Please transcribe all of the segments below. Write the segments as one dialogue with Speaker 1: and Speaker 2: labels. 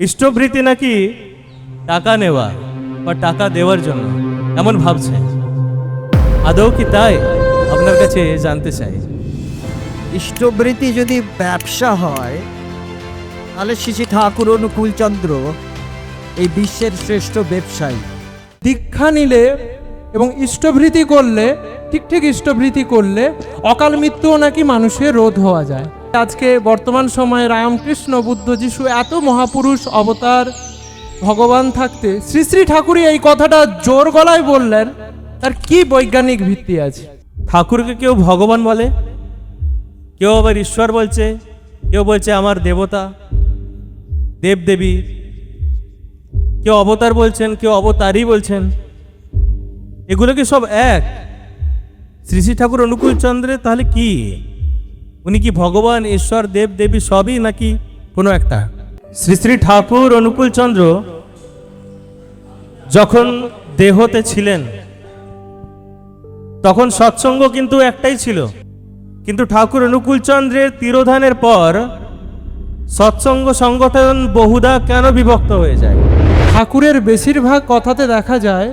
Speaker 1: ইষ্টভৃতি নাকি টাকা নেওয়া বা টাকা দেওয়ার জন্য এমন ভাবছে, আদৌ কি তাই? আপনার কাছে জানতে চাই।
Speaker 2: ইষ্টবৃত্তি যদি ব্যবসা হয় তাহলে শ্রী শ্রী ঠাকুর অনুকূলচন্দ্র এই বিশ্বের শ্রেষ্ঠ ব্যবসায়ী।
Speaker 3: দীক্ষা নিলে এবং ইষ্টভৃতি করলে, ঠিক ইষ্টভৃতি করলে অকাল মৃত্যুও নাকি মানুষের রোধ হওয়া যায়। আজকে বর্তমান সময়ে রামকৃষ্ণ, বুদ্ধ, যিশু এত মহাপুরুষ অবতার ভগবান থাকতে শ্রী শ্রী ঠাকুরই এই কথাটা জোর গলায় বললেন, তার কি বৈজ্ঞানিক ভিত্তি আছে?
Speaker 1: ঠাকুরকে কেউ ভগবান বলে, কেউ আবার ঈশ্বর বলছে, কেউ বলছে আমার দেবতা, দেবদেবী, কেউ অবতার বলছেন, কেউ অবতারই বলছেন। এগুলো কি সব এক? শ্রী শ্রী ঠাকুর অনুকূলচন্দ্রের তাহলে কি? উনি কি ভগবান, ঈশ্বর, দেব দেবী সবই নাকি কোনো একটা? শ্রী শ্রী ঠাকুর অনুকূলচন্দ্র যখন দেহতে ছিলেন তখন সৎসঙ্গ কিন্তু একটাই ছিল, কিন্তু ঠাকুর অনুকূলচন্দ্রের তিরোধানের পর সৎসঙ্গ সংগঠন বহুধা কেন বিভক্ত হয়ে যায়?
Speaker 3: ঠাকুরের বেশিরভাগ কথাতে দেখা যায়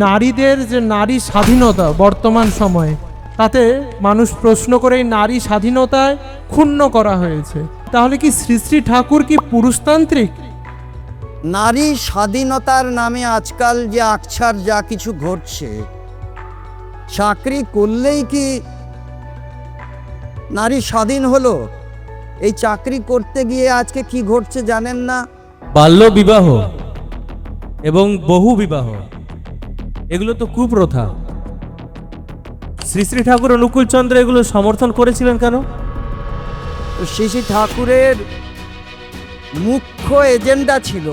Speaker 3: নারীদের যে নারী স্বাধীনতা বর্তমান সময়ে, তাতে মানুষ প্রশ্ন করে এই নারী স্বাধীনতায় ক্ষুণ্ণ করা হয়েছে। তাহলে কি শ্রী শ্রী ঠাকুর কি পুরুষতান্ত্রিক?
Speaker 2: নারী স্বাধীনতার নামে আজকাল যে আকছার যা কিছু ঘটছে, চাকরি করলেই কি নারী স্বাধীন হলো? এই চাকরি করতে গিয়ে আজকে কি ঘটছে জানেন না?
Speaker 1: বাল্য বিবাহ এবং বহু বিবাহ, এগুলো তো কুপ্রথা। শ্রী শ্রী ঠাকুর অনুকূলচন্দ্র এগুলো সমর্থন করেছিলেন কেন?
Speaker 2: শ্রী শ্রী ঠাকুরের মুখ্য এজেন্ডা ছিল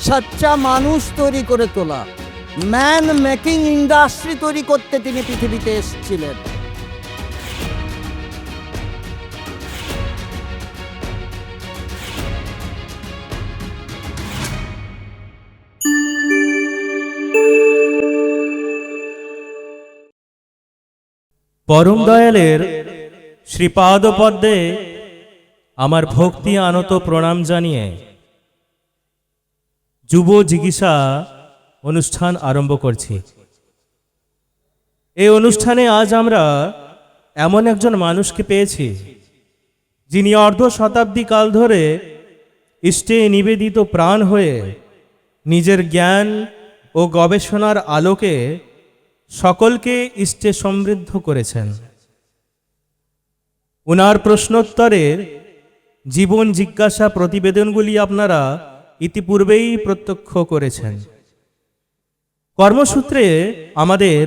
Speaker 2: সচ্চা মানুষ তৈরি করে তোলা, ম্যান মেকিং ইন্ডাস্ট্রি তৈরি করতে তিনি পৃথিবীতে এসেছিলেন।
Speaker 1: পরম দয়ালের শ্রীপাদ পদ্মে আমার ভক্তি আনত প্রণাম জানিয়ে যুব জিজ্ঞাসা অনুষ্ঠান আরম্ভ করছি। এই অনুষ্ঠানে আজ আমরা এমন একজন মানুষকে পেয়েছি যিনি অর্ধ শতাব্দী কাল ধরে ইষ্টে নিবেদিত প্রাণ হয়ে নিজের জ্ঞান ও গবেষণার আলোকে সকলকে ইষ্টে সমৃদ্ধ করেছেন। উনার প্রশ্নোত্তরের জীবন জিজ্ঞাসা প্রতিবেদনগুলি আপনারা ইতিপূর্বেই প্রত্যক্ষ করেছেন। কর্মসূত্রে আমাদের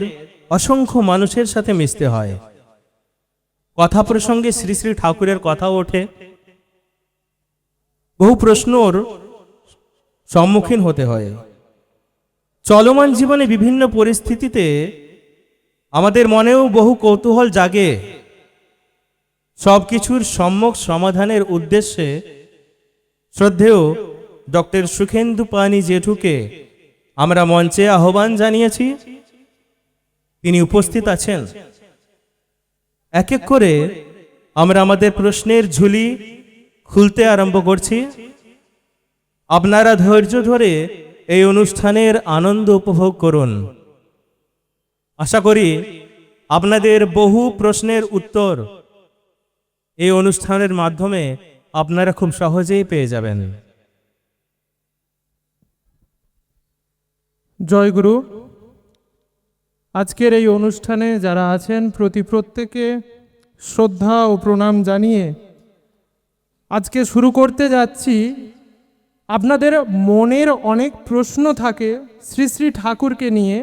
Speaker 1: অসংখ্য মানুষের সাথে মিশতে হয়, কথা প্রসঙ্গে শ্রী শ্রী ঠাকুরের কথা ওঠে, বহু প্রশ্নর সম্মুখীন হতে হয়। চলমান জীবনে বিভিন্ন পরিস্থিতিতে আমাদের মনেও বহু কৌতূহল জাগে। সবকিছুর সম্যক সমাধানের উদ্দেশ্যে শ্রদ্ধেয় ডক্টর সুখেন্দু পানি জেঠুকে আমরা মঞ্চে আহ্বান জানিয়েছি। তিনি উপস্থিত আছেন। এক এক করে আমরা আমাদের প্রশ্নের ঝুলি খুলতে আরম্ভ করছি। আপনারা ধৈর্য ধরে এই অনুষ্ঠানের আনন্দ উপভোগ করুন। আশা করি আপনাদের বহু প্রশ্নের উত্তর এই অনুষ্ঠানের মাধ্যমে আপনারা খুব সহজেই পেয়ে যাবেন।
Speaker 3: জয়গুরু। আজকের এই অনুষ্ঠানে যারা আছেন প্রত্যেকে শ্রদ্ধা ও প্রণাম জানিয়ে আজকে শুরু করতে যাচ্ছি। আপনাদের মনের অনেক প্রশ্ন থাকে শ্রী শ্রী ঠাকুরকে নিয়ে,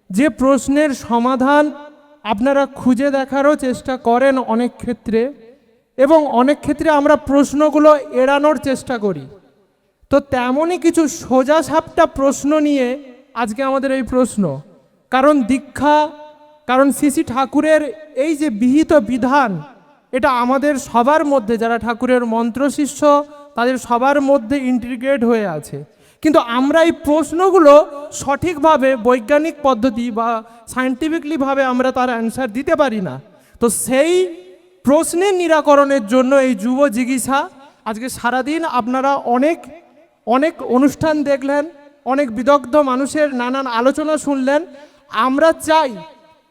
Speaker 3: যে প্রশ্নের সমাধান আপনারা খুঁজে দেখারও চেষ্টা করেন অনেক ক্ষেত্রে, এবং অনেক ক্ষেত্রে আমরা প্রশ্নগুলো এড়ানোর চেষ্টা করি। তো তেমনই কিছু সোজাসাপটা প্রশ্ন নিয়ে আজকে আমাদের এই প্রশ্ন। কারণ দীক্ষা, কারণ শ্রী শ্রী ঠাকুরের এই যে বিহিত বিধান, এটা আমাদের সবার মধ্যে, যারা ঠাকুরের মন্ত্র শিষ্য তাদের সবার মধ্যে ইন্টিগ্রেট হয়ে আছে। কিন্তু আমরা এই প্রশ্নগুলো সঠিকভাবে বৈজ্ঞানিক পদ্ধতি বা সায়েন্টিফিকলিভাবে আমরা তার অ্যান্সার দিতে পারি না। তো সেই প্রশ্নের নিরাকরণের জন্য এই যুব জিজ্ঞাসা। আজকে সারাদিন আপনারা অনেক অনুষ্ঠান দেখলেন, অনেক বিদগ্ধ মানুষের নানান আলোচনা শুনলেন। আমরা চাই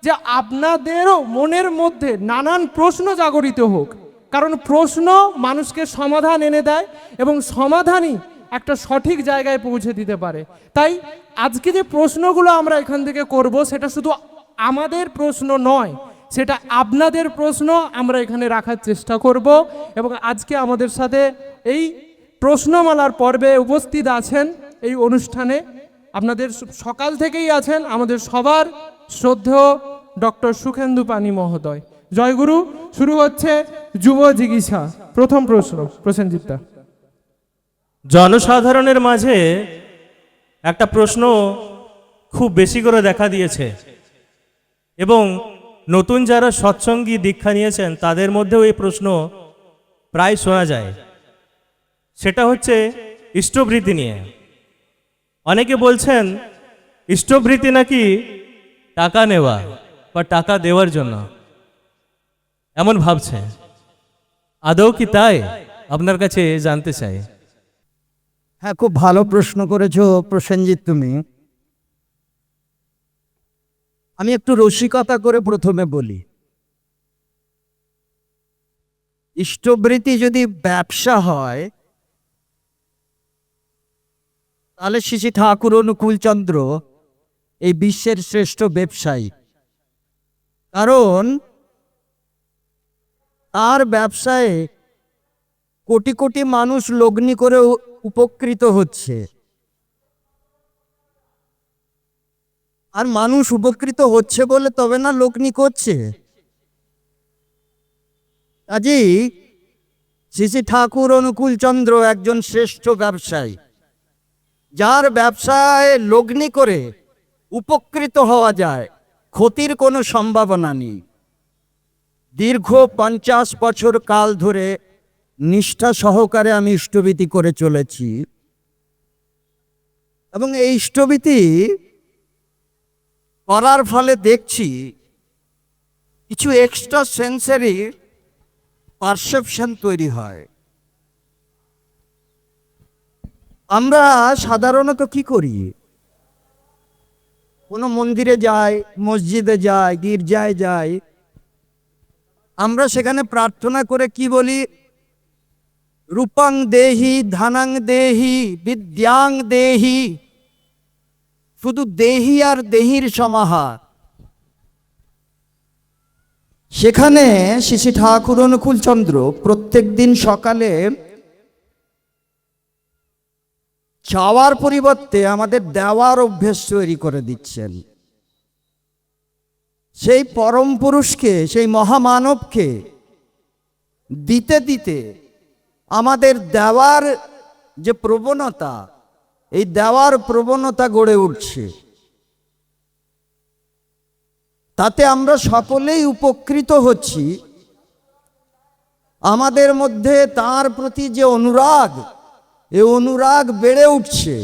Speaker 3: যে আপনাদেরও মনের মধ্যে নানান প্রশ্ন জাগরিত হোক, কারণ প্রশ্ন মানুষকে সমাধান এনে দেয় এবং সমাধানই একটা সঠিক জায়গায় পৌঁছে দিতে পারে। তাই আজকে যে প্রশ্নগুলো আমরা এখান থেকে করব, সেটা শুধু আমাদের প্রশ্ন নয়, সেটা আপনাদের প্রশ্ন আমরা এখানে রাখার চেষ্টা করব। এবং আজকে আমাদের সাথে এই প্রশ্নমালার পর্বে উপস্থিত আছেন এই অনুষ্ঠানে, আপনাদের সকাল থেকেই আছেন আমাদের সবার শ্রদ্ধেয় ডক্টর সুখেন্দু পানি মহোদয়। জয়গুরু। শুরু হচ্ছে যুব জিজ্ঞাসা। প্রথম প্রশ্ন, প্রসেনজিৎদা।
Speaker 1: জনসাধারণের মাঝে একটা প্রশ্ন খুব বেশি করে দেখা দিয়েছে এবং নতুন যারা সৎসঙ্গী দীক্ষা নিয়েছেন তাদের মধ্যেও এই প্রশ্ন প্রায় শোনা যায়। সেটা হচ্ছে ইষ্টবৃত্তি নিয়ে। অনেকে বলছেন ইষ্টবৃত্তি নাকি টাকা নেওয়া বা টাকা দেওয়ার জন্য, এমন ভাবছে। আদৌ কি তাই? আপনার কাছে জানতে চাই।
Speaker 2: হ্যাঁ, খুব ভালো প্রশ্ন করেছো প্রসেনজিৎ তুমি। আমি একটু রসিকতা করে প্রথমে বলি, ইষ্টবৃত্তি যদি ব্যবসা হয় তাহলে শ্রী শ্রী ঠাকুর অনুকূলচন্দ্র এই বিশ্বের শ্রেষ্ঠ ব্যবসায়ী। কারণ তার ব্যবসায় কোটি কোটি মানুষ লগ্নি করে উপকৃত হচ্ছে, আর মানুষ উপকৃত হচ্ছে বলে তবে না লগ্নি করছে। কাজেই শ্রী শ্রী ঠাকুর অনুকূলচন্দ্র একজন শ্রেষ্ঠ ব্যবসায়ী, যার ব্যবসায় লগ্নি করে উপকৃত হওয়া যায়, ক্ষতির কোনো সম্ভাবনা নেই। দীর্ঘ 50 বছর কাল ধরে নিষ্ঠা সহকারে আমি ইষ্টবৃত্তি করে চলেছি এবং এই ইষ্টবৃত্তি করার ফলে দেখছি কিছু এক্সট্রা সেন্সারি পারসেপশন তৈরি হয়। আমরা সাধারণত কি করি, কোনো মন্দিরে যাই, মসজিদে যাই, গির্জায় যাই, আমরা সেখানে প্রার্থনা করে কি বলি, রূপাং দেহি, ধানাং দেহি, বিদ্যাং দেহি। শুধু দেহি আর দেহির সমাহার। সেখানে শ্রী শ্রী ঠাকুর অনুকূলচন্দ্র প্রত্যেক দিন সকালে চাওয়ার পরিবর্তে আমাদের দেওয়ার অভ্যেস তৈরি করে দিচ্ছেন। সেই পরম পুরুষকে, সেই মহামানবকে দিতে দিতে আমাদের দেওয়ার যে প্রবণতা, এই দেওয়ার প্রবণতা গড়ে উঠছে। তাতে আমরা সকলেই উপকৃত হচ্ছি। আমাদের মধ্যে তার প্রতি যে অনুরাগ, এই অনুরাগ বেড়ে উঠছে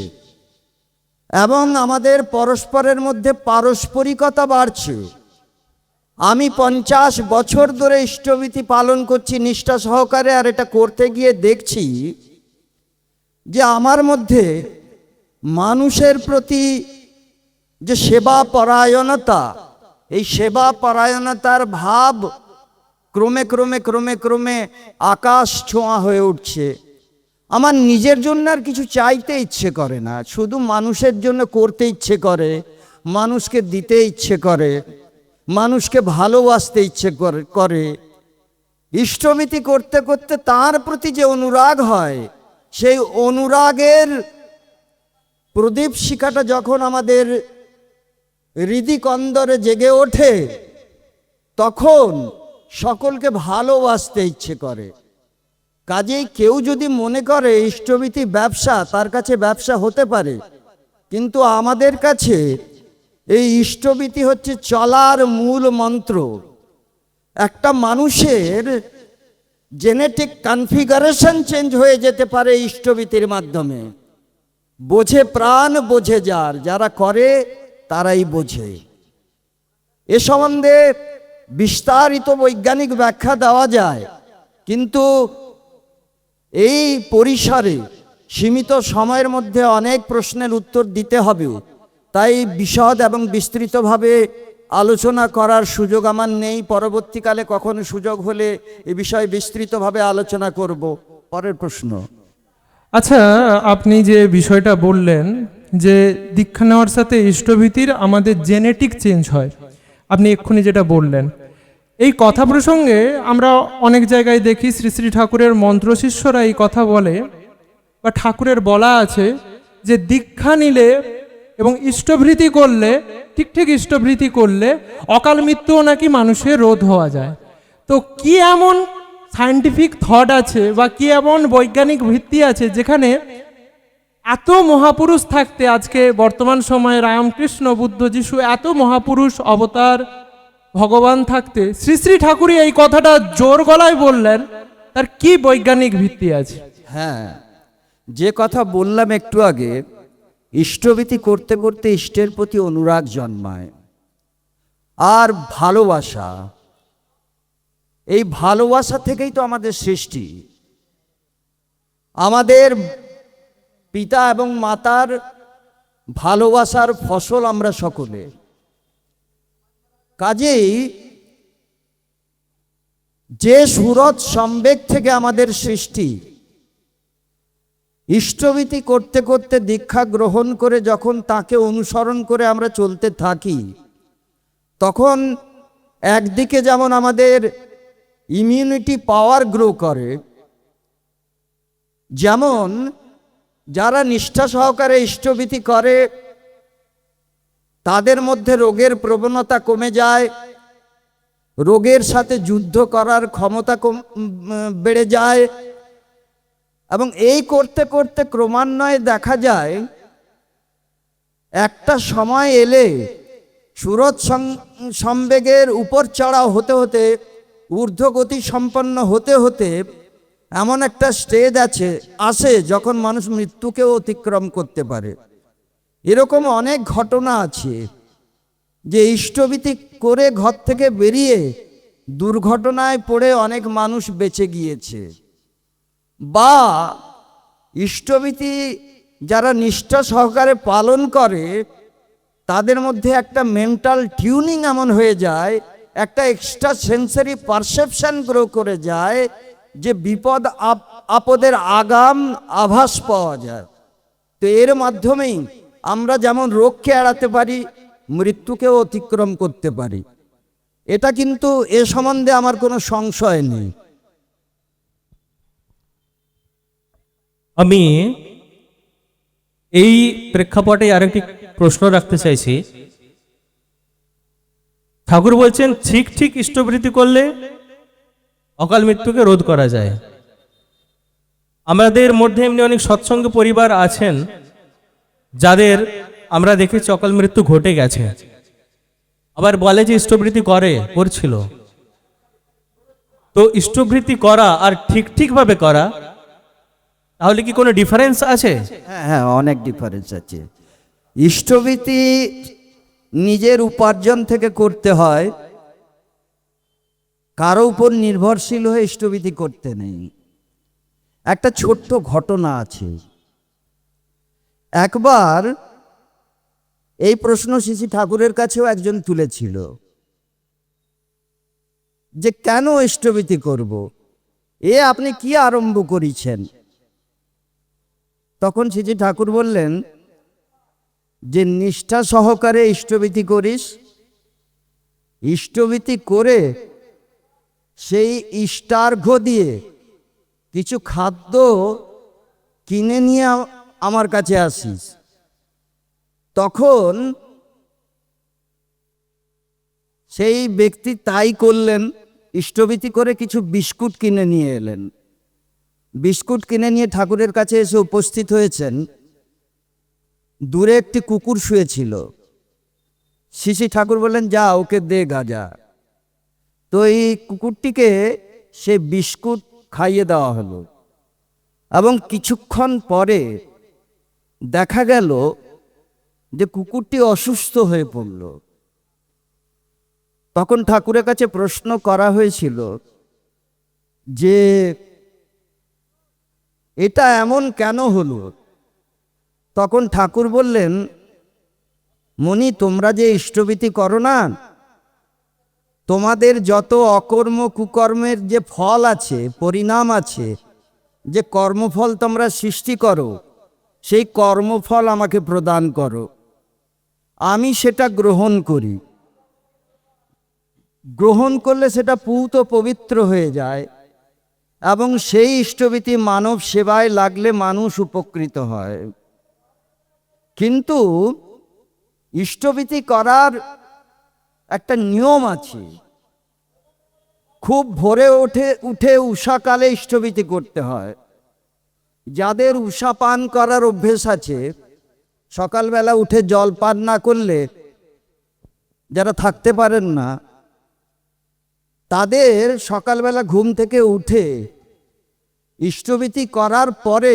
Speaker 2: এবং আমাদের পরস্পরের মধ্যে পারস্পরিকতা বাড়ছে। আমি 50 বছর ধরে ইষ্টবৃত্তি পালন করছি নিষ্ঠা সহকারে, আর এটা করতে গিয়ে দেখছি যে আমার মধ্যে মানুষের প্রতি যে সেবা পরায়ণতা, এই সেবা পরায়ণতার ভাব ক্রমে ক্রমে ক্রমে ক্রমে আকাশ ছোঁয়া হয়ে উঠছে। আমার নিজের জন্য আর কিছু চাইতে ইচ্ছে করে না, শুধু মানুষের জন্য করতে ইচ্ছে করে, মানুষকে দিতে ইচ্ছে করে, মানুষকে ভালোবাসতে ইচ্ছে করে। ইষ্টবৃত্তি করতে করতে তার প্রতি যে অনুরাগ হয়, সেই অনুরাগের প্রদীপ শিখাটা যখন আমাদের হৃদিকন্দরে জেগে ওঠে, তখন সকলকে ভালোবাসতে ইচ্ছে করে। কাজেই কেউ যদি মনে করে ইষ্টবৃত্তি ব্যবসা, তার কাছে ব্যবসা হতে পারে, কিন্তু আমাদের কাছে এই ইষ্টবৃত্তি হচ্ছে চলার মূল মন্ত্র। একটা মানুষের জেনেটিক কনফিগারেশন চেঞ্জ হয়ে যেতে পারে ইষ্টবৃত্তির মাধ্যমে। বোঝে প্রাণ, বোঝে যার, যারা করে তারাই বোঝে। এ সম্বন্ধে বিস্তারিত বৈজ্ঞানিক ব্যাখ্যা দেওয়া যায়, কিন্তু এই পরিসরে সীমিত সময়ের মধ্যে অনেক প্রশ্নের উত্তর দিতে হবে, তাই বিশদ এবং বিস্তৃতভাবে আলোচনা করার সুযোগ আমার নেই। পরবর্তীকালে কখনো সুযোগ হলে এ বিষয়ে বিস্তৃতভাবে আলোচনা করব। পরের প্রশ্ন।
Speaker 3: আচ্ছা, আপনি যে বিষয়টা বললেন যে দীক্ষা নেওয়ার সাথে ইষ্টভীতির আমাদের জেনেটিক চেঞ্জ হয়, আপনি এক্ষুনি যেটা বললেন, এই কথা প্রসঙ্গে আমরা অনেক জায়গায় দেখি শ্রী শ্রী ঠাকুরের মন্ত্রশিষ্যরা এই কথা বলে, বা ঠাকুরের বলা আছে যে দীক্ষা নিলে এবং ইষ্টভৃতি করলে, ঠিক ঠিক ইষ্টভৃতি করলে অকাল মৃত্যুও নাকি মানুষের রোধ হওয়া যায়। তো কি এমন সায়েন্টিফিক থট আছে বা কি এমন বৈজ্ঞানিক ভিত্তি আছে যেখানে এত মহাপুরুষ থাকতে, আজকে বর্তমান সময়ে রামকৃষ্ণ, বুদ্ধ, যিশু, এত মহাপুরুষ অবতার ভগবান থাকতে শ্রী শ্রী ঠাকুরই এই কথাটা জোর গলায় বললেন, তার কি বৈজ্ঞানিক ভিত্তি আছে?
Speaker 2: হ্যাঁ, যে কথা বললাম একটু আগে, ইষ্টভীতি করতে করতে ইষ্টের প্রতি অনুরাগ জন্মায় আর ভালোবাসা। এই ভালোবাসা থেকেই তো আমাদের সৃষ্টি। আমাদের পিতা এবং মাতার ভালোবাসার ফসল আমরা সকলে। কাজেই যে সুরত সম্বেগ থেকে আমাদের সৃষ্টি, ইষ্টভীতি করতে করতে দীক্ষা গ্রহণ করে যখন তাকে অনুসরণ করে আমরা চলতে থাকি, তখন একদিকে যেমন আমাদের ইমিউনিটি পাওয়ার গ্রো করে, যেমন যারা নিষ্ঠা সহকারে ইষ্টভীতি করে তাদের মধ্যে রোগের প্রবণতা কমে যায়, রোগের সাথে যুদ্ধ করার ক্ষমতা বেড়ে যায়, এবং এই করতে করতে ক্রমান্বয়ে দেখা যায় একটা সময় এলে সুরত সম্বেগের উপর চড়াও হতে হতে, ঊর্ধ্বগতি সম্পন্ন হতে হতে এমন একটা স্টেজ আসে যখন মানুষ মৃত্যুকেও অতিক্রম করতে পারে। এরকম অনেক ঘটনা আছে যে ইষ্টভীতি করে ঘর থেকে বেরিয়ে দুর্ঘটনায় পড়ে অনেক মানুষ বেঁচে গিয়েছে। বা ইষ্টভীতি যারা নিষ্ঠা সহকারে পালন করে তাদের মধ্যে একটা মেন্টাল টিউনিং এমন হয়ে যায়, একটা এক্সট্রা সেন্সারি পারসেপশন গ্রো করে যায় যে বিপদ আপদের আগাম আভাস পাওয়া যায়। তো এর মাধ্যমেই আমরা যেমন রোগকে এড়াতে পারি, মৃত্যুকেও অতিক্রম করতে পারি। এটা কিন্তু এ সম্বন্ধে আমার কোনো সংশয় নেই।
Speaker 1: আমি এই প্রেক্ষাপটে আরেকটি প্রশ্ন রাখতে চাইছি। ঠাকুর বলছেন ঠিক ঠিক ইষ্টভৃতি করলে অকাল মৃত্যুকে রোধ করা যায়। আমাদের মধ্যে এমনি অনেক সৎসঙ্গ পরিবার আছেন যাদের আমরা দেখেছি অকাল মৃত্যু ঘটে গেছে, আবার বলে যে ইষ্টভৃতি করছিল। তো ইষ্টভৃতি করা আর ঠিক ঠিকভাবে করা, তাহলে কি কোনো ডিফারেন্স আছে?
Speaker 2: হ্যাঁ হ্যাঁ, অনেক ডিফারেন্স আছে। ইষ্টভীতি নিজের উপার্জন থেকে করতে হয়, কারো উপর নির্ভরশীল হয়ে ইষ্টভীতি করতে নেই। একটা ছোট্ট ঘটনা আছে। একবার এই প্রশ্ন শ্রী ঠাকুরের কাছেও একজন তুলেছিল যে কেন ইষ্টভীতি করব, আপনি কি আরম্ভ করেছেন? তখন শ্রী ঠাকুর বললেন যে নিষ্ঠা সহকারে ইষ্টভীতি করিস, ইষ্টভীতি করে সেই ইষ্টার্ঘ্য দিয়ে কিছু খাদ্য কিনে নিয়ে আমার কাছে আসিস। তখন সেই ব্যক্তি তাই করলেন, ইষ্টভীতি করে কিছু বিস্কুট কিনে নিয়ে এলেন। বিস্কুট কিনে নিয়ে ঠাকুরের কাছে এসে উপস্থিত হয়েছেন। দূরে একটি কুকুর শুয়েছিল। শ্রী ঠাকুর বললেন, যা ওকে দে গাজা। তো এই কুকুরটিকে সে বিস্কুট খাইয়ে দেওয়া হলো, এবং কিছুক্ষণ পরে দেখা গেল যে কুকুরটি অসুস্থ হয়ে পড়ল। তখন ঠাকুরের কাছে প্রশ্ন করা হয়েছিল যে এটা এমন কেন হলো? তখন ঠাকুর বললেন, মণি, তোমরা যে ইষ্টভীতি করো না, তোমাদের যত অকর্ম কুকর্মের যে ফল আছে, পরিণাম আছে, যে কর্মফল তোমরা সৃষ্টি করো, সেই কর্মফল আমাকে প্রদান করো, আমি সেটা গ্রহণ করি। গ্রহণ করলে সেটা পূত পবিত্র হয়ে যায় এবং সেই ইষ্টভীতি মানব সেবায় লাগলে মানুষ উপকৃত হয়। কিন্তু ইষ্টভীতি করার একটা নিয়ম আছে। খুব ভোরে উঠে উষাকালে ইষ্টভীতি করতে হয়। যাদের উষা পান করার অভ্যেস আছে, সকালবেলা উঠে জল পান না করলে যারা থাকতে পারেন না, তাদের সকালবেলা ঘুম থেকে উঠে ইষ্টভীতি করার পরে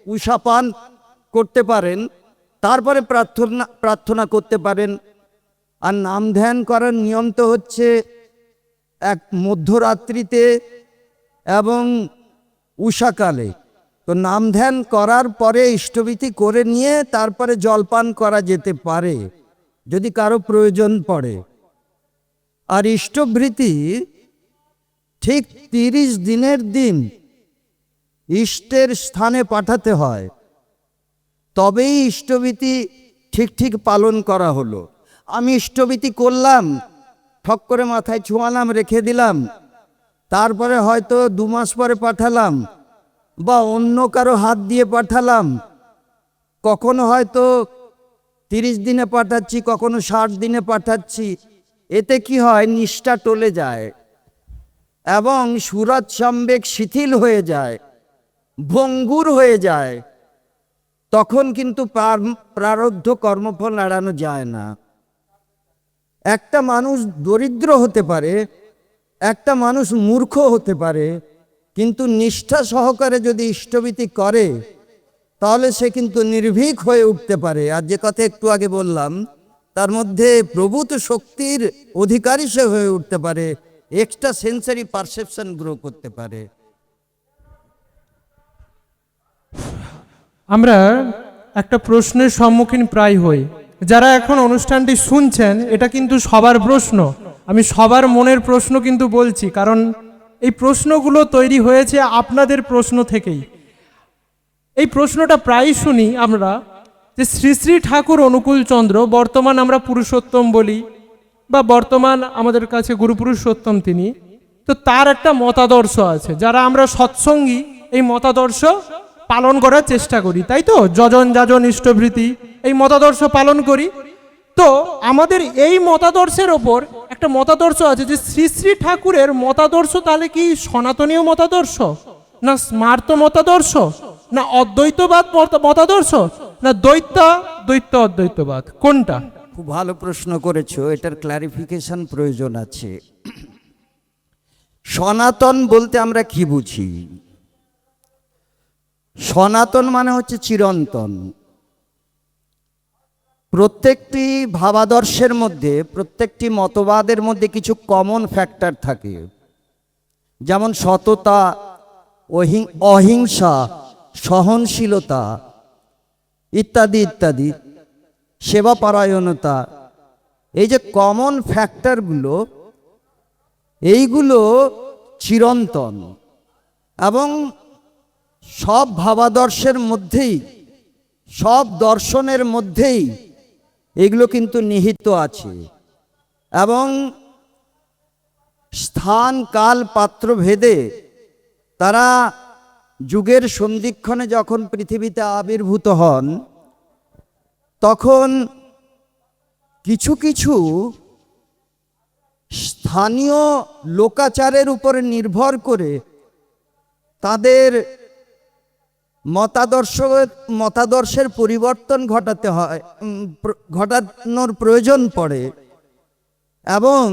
Speaker 2: উষা পান করতে পারেন, তারপরে প্রার্থনা করতে পারেন। আর নাম ধ্যান করার নিয়ম তো হচ্ছে এক মধ্যরাত্রিতে এবং উষাকালে। তো নাম ধ্যান করার পরে ইষ্টভীতি করে নিয়ে তারপরে জলপান করা যেতে পারে যদি কারো প্রয়োজন পড়ে। আর ইষ্টভৃতি ঠিক 30 দিনের দিন ইষ্টের স্থানে পাঠাতে হয়, তবেই ইষ্টভীতি ঠিক পালন করা হলো। আমি ইষ্টভীতি করলাম, ঠক করে মাথায় ছোঁয়ালাম, রেখে দিলাম, তারপরে হয়তো 2 মাস পরে পাঠালাম বা অন্য কারো হাত দিয়ে পাঠালাম, কখনো হয়তো 30 দিনে পাঠাচ্ছি, কখনো 60 দিনে পাঠাচ্ছি। এতে কি হয়, নিষ্ঠা টলে যায় এবং সুরত সম্বেক শিথিল হয়ে যায়, ভঙ্গুর হয়ে যায়। তখন কিন্তু প্রারব্ধ কর্মফল এড়ানো যায় না। একটা মানুষ দরিদ্র হতে পারে, একটা মানুষ মূর্খ হতে পারে, কিন্তু নিষ্ঠা সহকারে যদি ইষ্টভীতি করে তাহলে সে কিন্তু নির্ভীক হয়ে উঠতে পারে। আর যে কথা একটু আগে বললাম, তার মধ্যে প্রভূত শক্তির অধিকারী সে হয়ে উঠতে পারে, এক্সট্রা সেন্সারি পারসেপশন গ্রো করতে পারে।
Speaker 3: আমরা একটা প্রশ্নের সম্মুখীন প্রায় হই। যারা এখন অনুষ্ঠানটি শুনছেন, এটা কিন্তু সবার প্রশ্ন, আমি সবার মনের প্রশ্ন কিন্তু বলছি, কারণ এই প্রশ্নগুলো তৈরি হয়েছে আপনাদের প্রশ্ন থেকেই। এই প্রশ্নটা প্রায় শুনি আমরা, যে শ্রী শ্রী ঠাকুর অনুকূলচন্দ্র, বর্তমান আমরা পুরুষোত্তম বলি বা বর্তমান আমাদের কাছে গুরু পুরুষোত্তম তিনি, তো তার একটা মতাদর্শ আছে, যারা আমরা সৎসঙ্গী এই মতাদর্শ পালন করার চেষ্টা করি, তাই তো? যজন যাজন ইষ্টভৃতি, এই মতাদর্শ পালন করি। তো আমাদের এই মতাদর্শের ওপর একটা মতাদর্শ আছে যে শ্রী শ্রী ঠাকুরের মতাদর্শ তাহলে কি সনাতনীয় মতাদর্শ, না স্মার্ত মতাদর্শ, না অদ্বৈতবাদ মতাদর্শ, না দ্বৈত অদ্বৈতবাদ, কোনটা?
Speaker 2: খুব ভালো প্রশ্ন করেছো, এটার ক্লারিফিকেশন প্রয়োজন আছে। সনাতন বলতে আমরা কি বুঝি? সনাতন মানে হচ্ছে চিরন্তন। প্রত্যেকটি ভাবাদর্শের মধ্যে, প্রত্যেকটি মতবাদের মধ্যে কিছু কমন ফ্যাক্টর থাকে, যেমন সততা, অহিংসা, সহনশীলতা ইত্যাদি ইত্যাদি, সেবাপরায়ণতা। এই যে কমন ফ্যাক্টরগুলো, এইগুলো চিরন্তন এবং সব ভাবাদর্শের মধ্যেই, সব দর্শনের মধ্যেই এগুলো কিন্তু নিহিত আছে। এবং স্থান কাল পাত্র ভেদে তারা যুগের সন্ধিক্ষণে যখন পৃথিবীতে আবির্ভূত হন, তখন কিছু কিছু স্থানীয় লোকাচারের উপরে নির্ভর করে তাদের মতাদর্শের পরিবর্তন ঘটানোর প্রয়োজন পড়ে এবং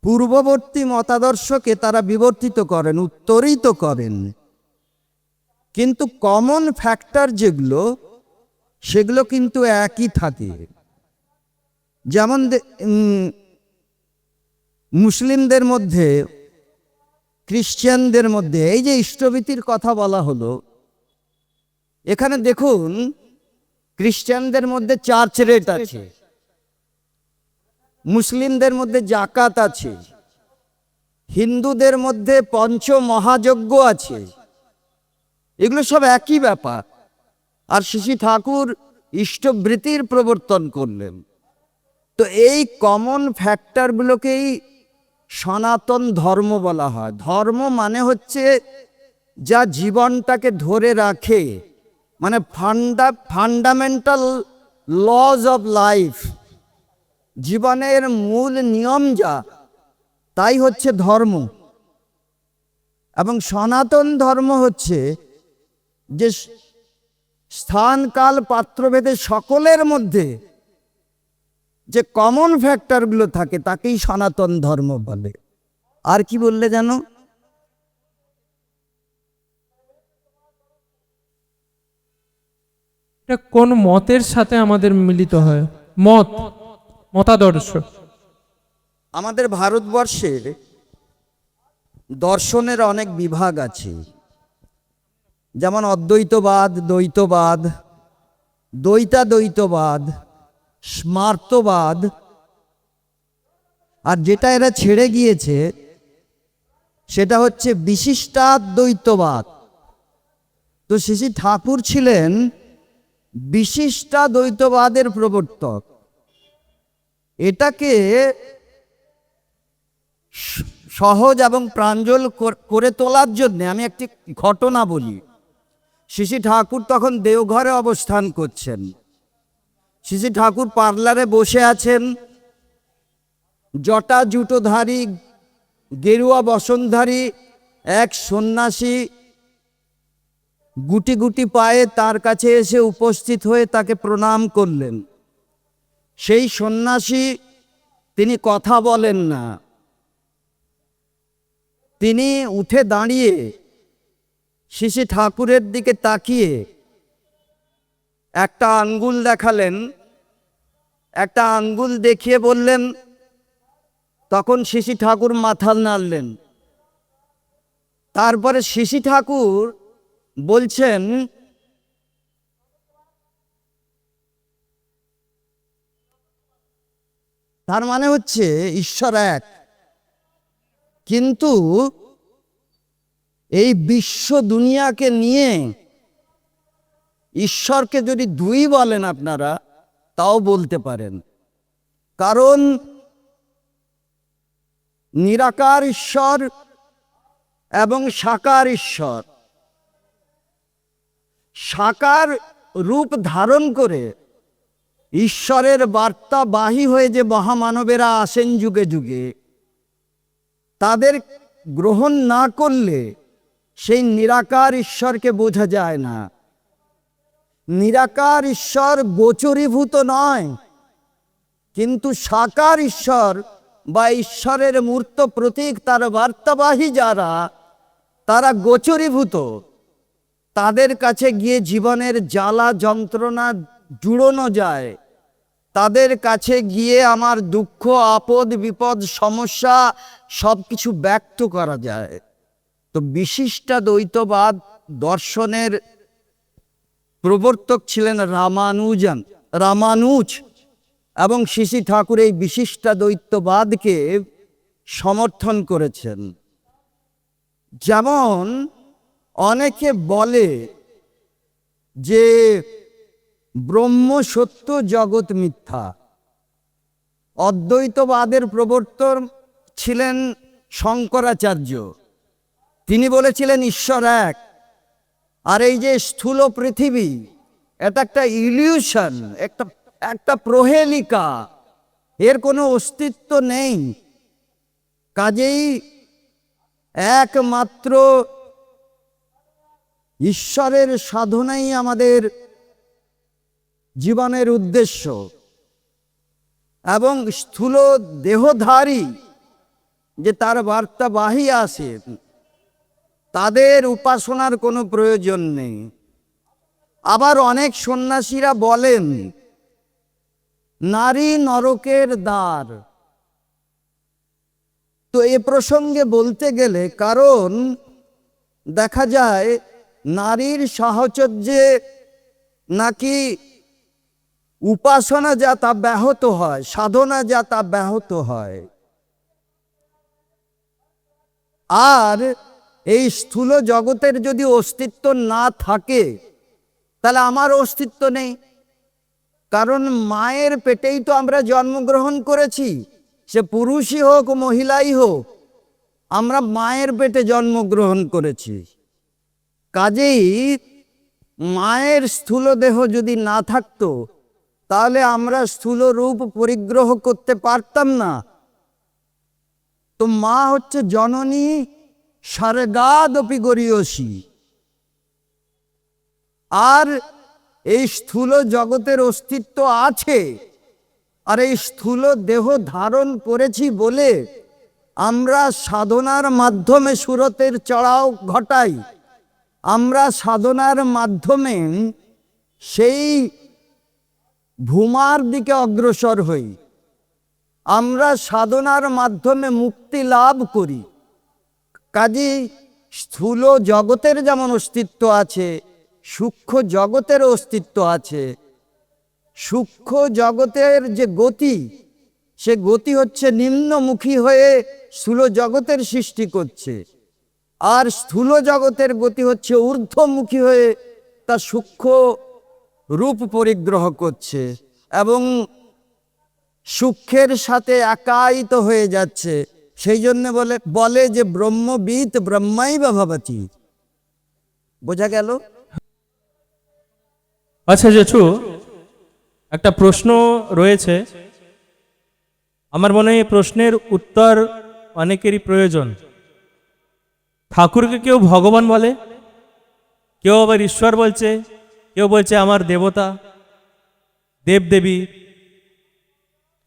Speaker 2: পূর্ববর্তী মতাদর্শকে তারা বিবর্তিত করেন, উত্তরিত করেন। কিন্তু কমন ফ্যাক্টর যেগুলো, সেগুলো কিন্তু একই থাকে। যেমন মুসলিমদের মধ্যে খ্রিশ্চানদের মধ্যে এই যে ইষ্টভীতির কথা বলা হলো, এখানে দেখুন খ্রিশ্চানদের মধ্যে চার্চ রেট আছে, মুসলিমদের মধ্যে জাকাত আছে, হিন্দুদের মধ্যে পঞ্চ মহাযজ্ঞ আছে। এগুলো সব একই ব্যাপার। আর শ্রী ঠাকুর ইষ্টবৃত্তির প্রবর্তন করলেন। তো এই কমন ফ্যাক্টরগুলোকেই সনাতন ধর্ম বলা হয়। ধর্ম মানে হচ্ছে যা জীবনটাকে ধরে রাখে, মানে ফান্ডামেন্টাল লজ অফ লাইফ, জীবনের মূল নিয়ম যা, তাই হচ্ছে ধর্ম। এবং সনাতন ধর্ম হচ্ছে যে স্থান কাল পাত্রভেদে সকলের মধ্যে যে কমন ফ্যাক্টরগুলো থাকে তাকেই সনাতন ধর্ম বলে। আর কি বললে জানো?
Speaker 3: এটা কোন মতের সাথে আমাদের মিলিত হয়? মতাদর্শ।
Speaker 2: আমাদের ভারতবর্ষের দর্শনের অনেক বিভাগ আছে, যেমন অদ্বৈতবাদ, দ্বৈতবাদ, দ্বৈতাদ্বৈতবাদ, স্মার্তবাদ, আর যেটা এরা ছেড়ে গিয়েছে সেটা হচ্ছে বিশিষ্টাদ্বৈতবাদ। তো শ্রী ঠাকুর ছিলেন বিশিষ্টাদ্বৈতবাদের প্রবর্তক। এটাকে সহজ এবং প্রাঞ্জল করে তোলার জন্য আমি একটি ঘটনা বলি। শ্রী ঠাকুর তখন দেওঘরে অবস্থান করছেন। শ্রী ঠাকুর পার্লারে বসে আছেন। জটা জুটোধারী, গেরুয়া বসনধারী এক সন্ন্যাসী গুটি গুটি পায়ে তার কাছে এসে উপস্থিত হয়ে তাকে প্রণাম করলেন। সেই সন্ন্যাসী, তিনি কথা বলেন না, তিনি উঠে দাঁড়িয়ে শ্রী ঠাকুরের দিকে তাকিয়ে একটা আঙ্গুল দেখালেন, একটা আঙ্গুল দেখিয়ে বললেন, তখন শ্রী ঠাকুর মাথা নাড়লেন। তারপরে শ্রী ঠাকুর বলছেন, তার মানে হচ্ছে ঈশ্বর এক, কিন্তু এই বিশ্ব দুনিয়াকে নিয়ে ঈশ্বরকে যদি দুই বলেন আপনারা, তাও বলতে পারেন। কারণ নিরাকার ঈশ্বর এবং সাকার ঈশ্বর, সাকার রূপ ধারণ করে ঈশ্বরের বার্তাবাহী হয়ে যে মহামানবেরা আসেন যুগে যুগে, তাদের গ্রহণ না করলে সেই নিরাকার ঈশ্বরকে বোঝা যায় না। নিরাকার ঈশ্বর গোচরীভূত নয়, কিন্তু সাকার ঈশ্বর বা ঈশ্বরের মূর্ত প্রতীক, তার বার্তাবাহী যারা, তারা গোচরীভূত। তাদের কাছে গিয়ে জীবনের জ্বালা যন্ত্রণা জুড়োনো যায়, তাদের কাছে গিয়ে আমার দুঃখ, আপদ, বিপদ, সমস্যা সব কিছু ব্যক্ত করা যায়। তো বিশিষ্টাদ্বৈতবাদ দর্শনের প্রবর্তক ছিলেন রামানুজ, এবং শ্রী ঠাকুর এই বিশিষ্টাদ্বৈতবাদকে সমর্থন করেছেন। যেমন অনেকে বলে যে ব্রহ্ম সত্য, জগৎ মিথ্যা। অদ্বৈতবাদের প্রবর্তক ছিলেন শঙ্করাচার্য। তিনি বলেছিলেন ঈশ্বর এক, আর এই যে স্থূল পৃথিবী, এটা একটা ইলিউশন, একটা প্রহেলিকা, এর কোনো অস্তিত্ব নেই। কাজেই একমাত্র ঈশ্বরের সাধনাই আমাদের জীবনের উদ্দেশ্য, এবং স্থূল দেহধারী যে তার বার্তাবাহী আসে, তাদের উপাসনার কোনো প্রয়োজন নেই। আবার অনেক সন্ন্যাসীরা বলেন নারী নরকের দ্বার। তো এ প্রসঙ্গে বলতে গেলে, কারণ দেখা যায় নারীর সাহচর্যে নাকি উপাসনা যা তা ব্যাহত হয়, সাধনা যা তা ব্যাহত হয়। আর এই স্থূল জগতের যদি অস্তিত্ব না থাকে, তাহলে আমার অস্তিত্ব নেই। কারণ মায়ের পেটেই তো আমরা জন্মগ্রহণ করেছি, সে পুরুষই হোক মহিলাই হোক, আমরা মায়ের পেটে জন্মগ্রহণ করেছি। কাজেই মায়ের স্থূল দেহ যদি না থাকতো, তাহলে আমরা স্থূল রূপ পরিগ্রহ করতে পারতাম না। তো মা হচ্ছে জননী স্বর্গাদপি গরীয়সী। আর এই স্থূল জগতের অস্তিত্ব আছে, আর এই স্থূল দেহ ধারণ করেছি বলে আমরা সাধনার মাধ্যমে সুরতের চড়াও ঘটাই। আমরা সাধনার মাধ্যমে সেই ভূমার দিকে অগ্রসর হই। আমরা সাধনার মাধ্যমে মুক্তি লাভ করি। কাজেই স্থূল জগতের যেমন অস্তিত্ব আছে, সূক্ষ্ম জগতের অস্তিত্ব আছে। সূক্ষ্ম জগতের যে গতি, সে গতি হচ্ছে নিম্নমুখী হয়ে স্থূল জগতের সৃষ্টি করছে, আর স্থূল জগতের গতি হচ্ছে ঊর্ধ্বমুখী হয়ে তা সূক্ষ্ম রূপ পরিগ্রহ করছে এবং সূক্ষ্মের সাথে একায়িত হয়ে যাচ্ছে। সেই জন্য বলে যে ব্রহ্মবিৎ ব্রহ্মাইব ভবতি। বোঝা গেল?
Speaker 1: আচ্ছা জেঠু, একটা প্রশ্ন রয়েছে, আমার মনে হয় এই প্রশ্নের উত্তর অনেকেরই প্রয়োজন। ঠাকুরকে কেউ ভগবান বলে, কেউ আবার ঈশ্বর বলছে, কেউ বলছে আমার দেবতা, দেবদেবী,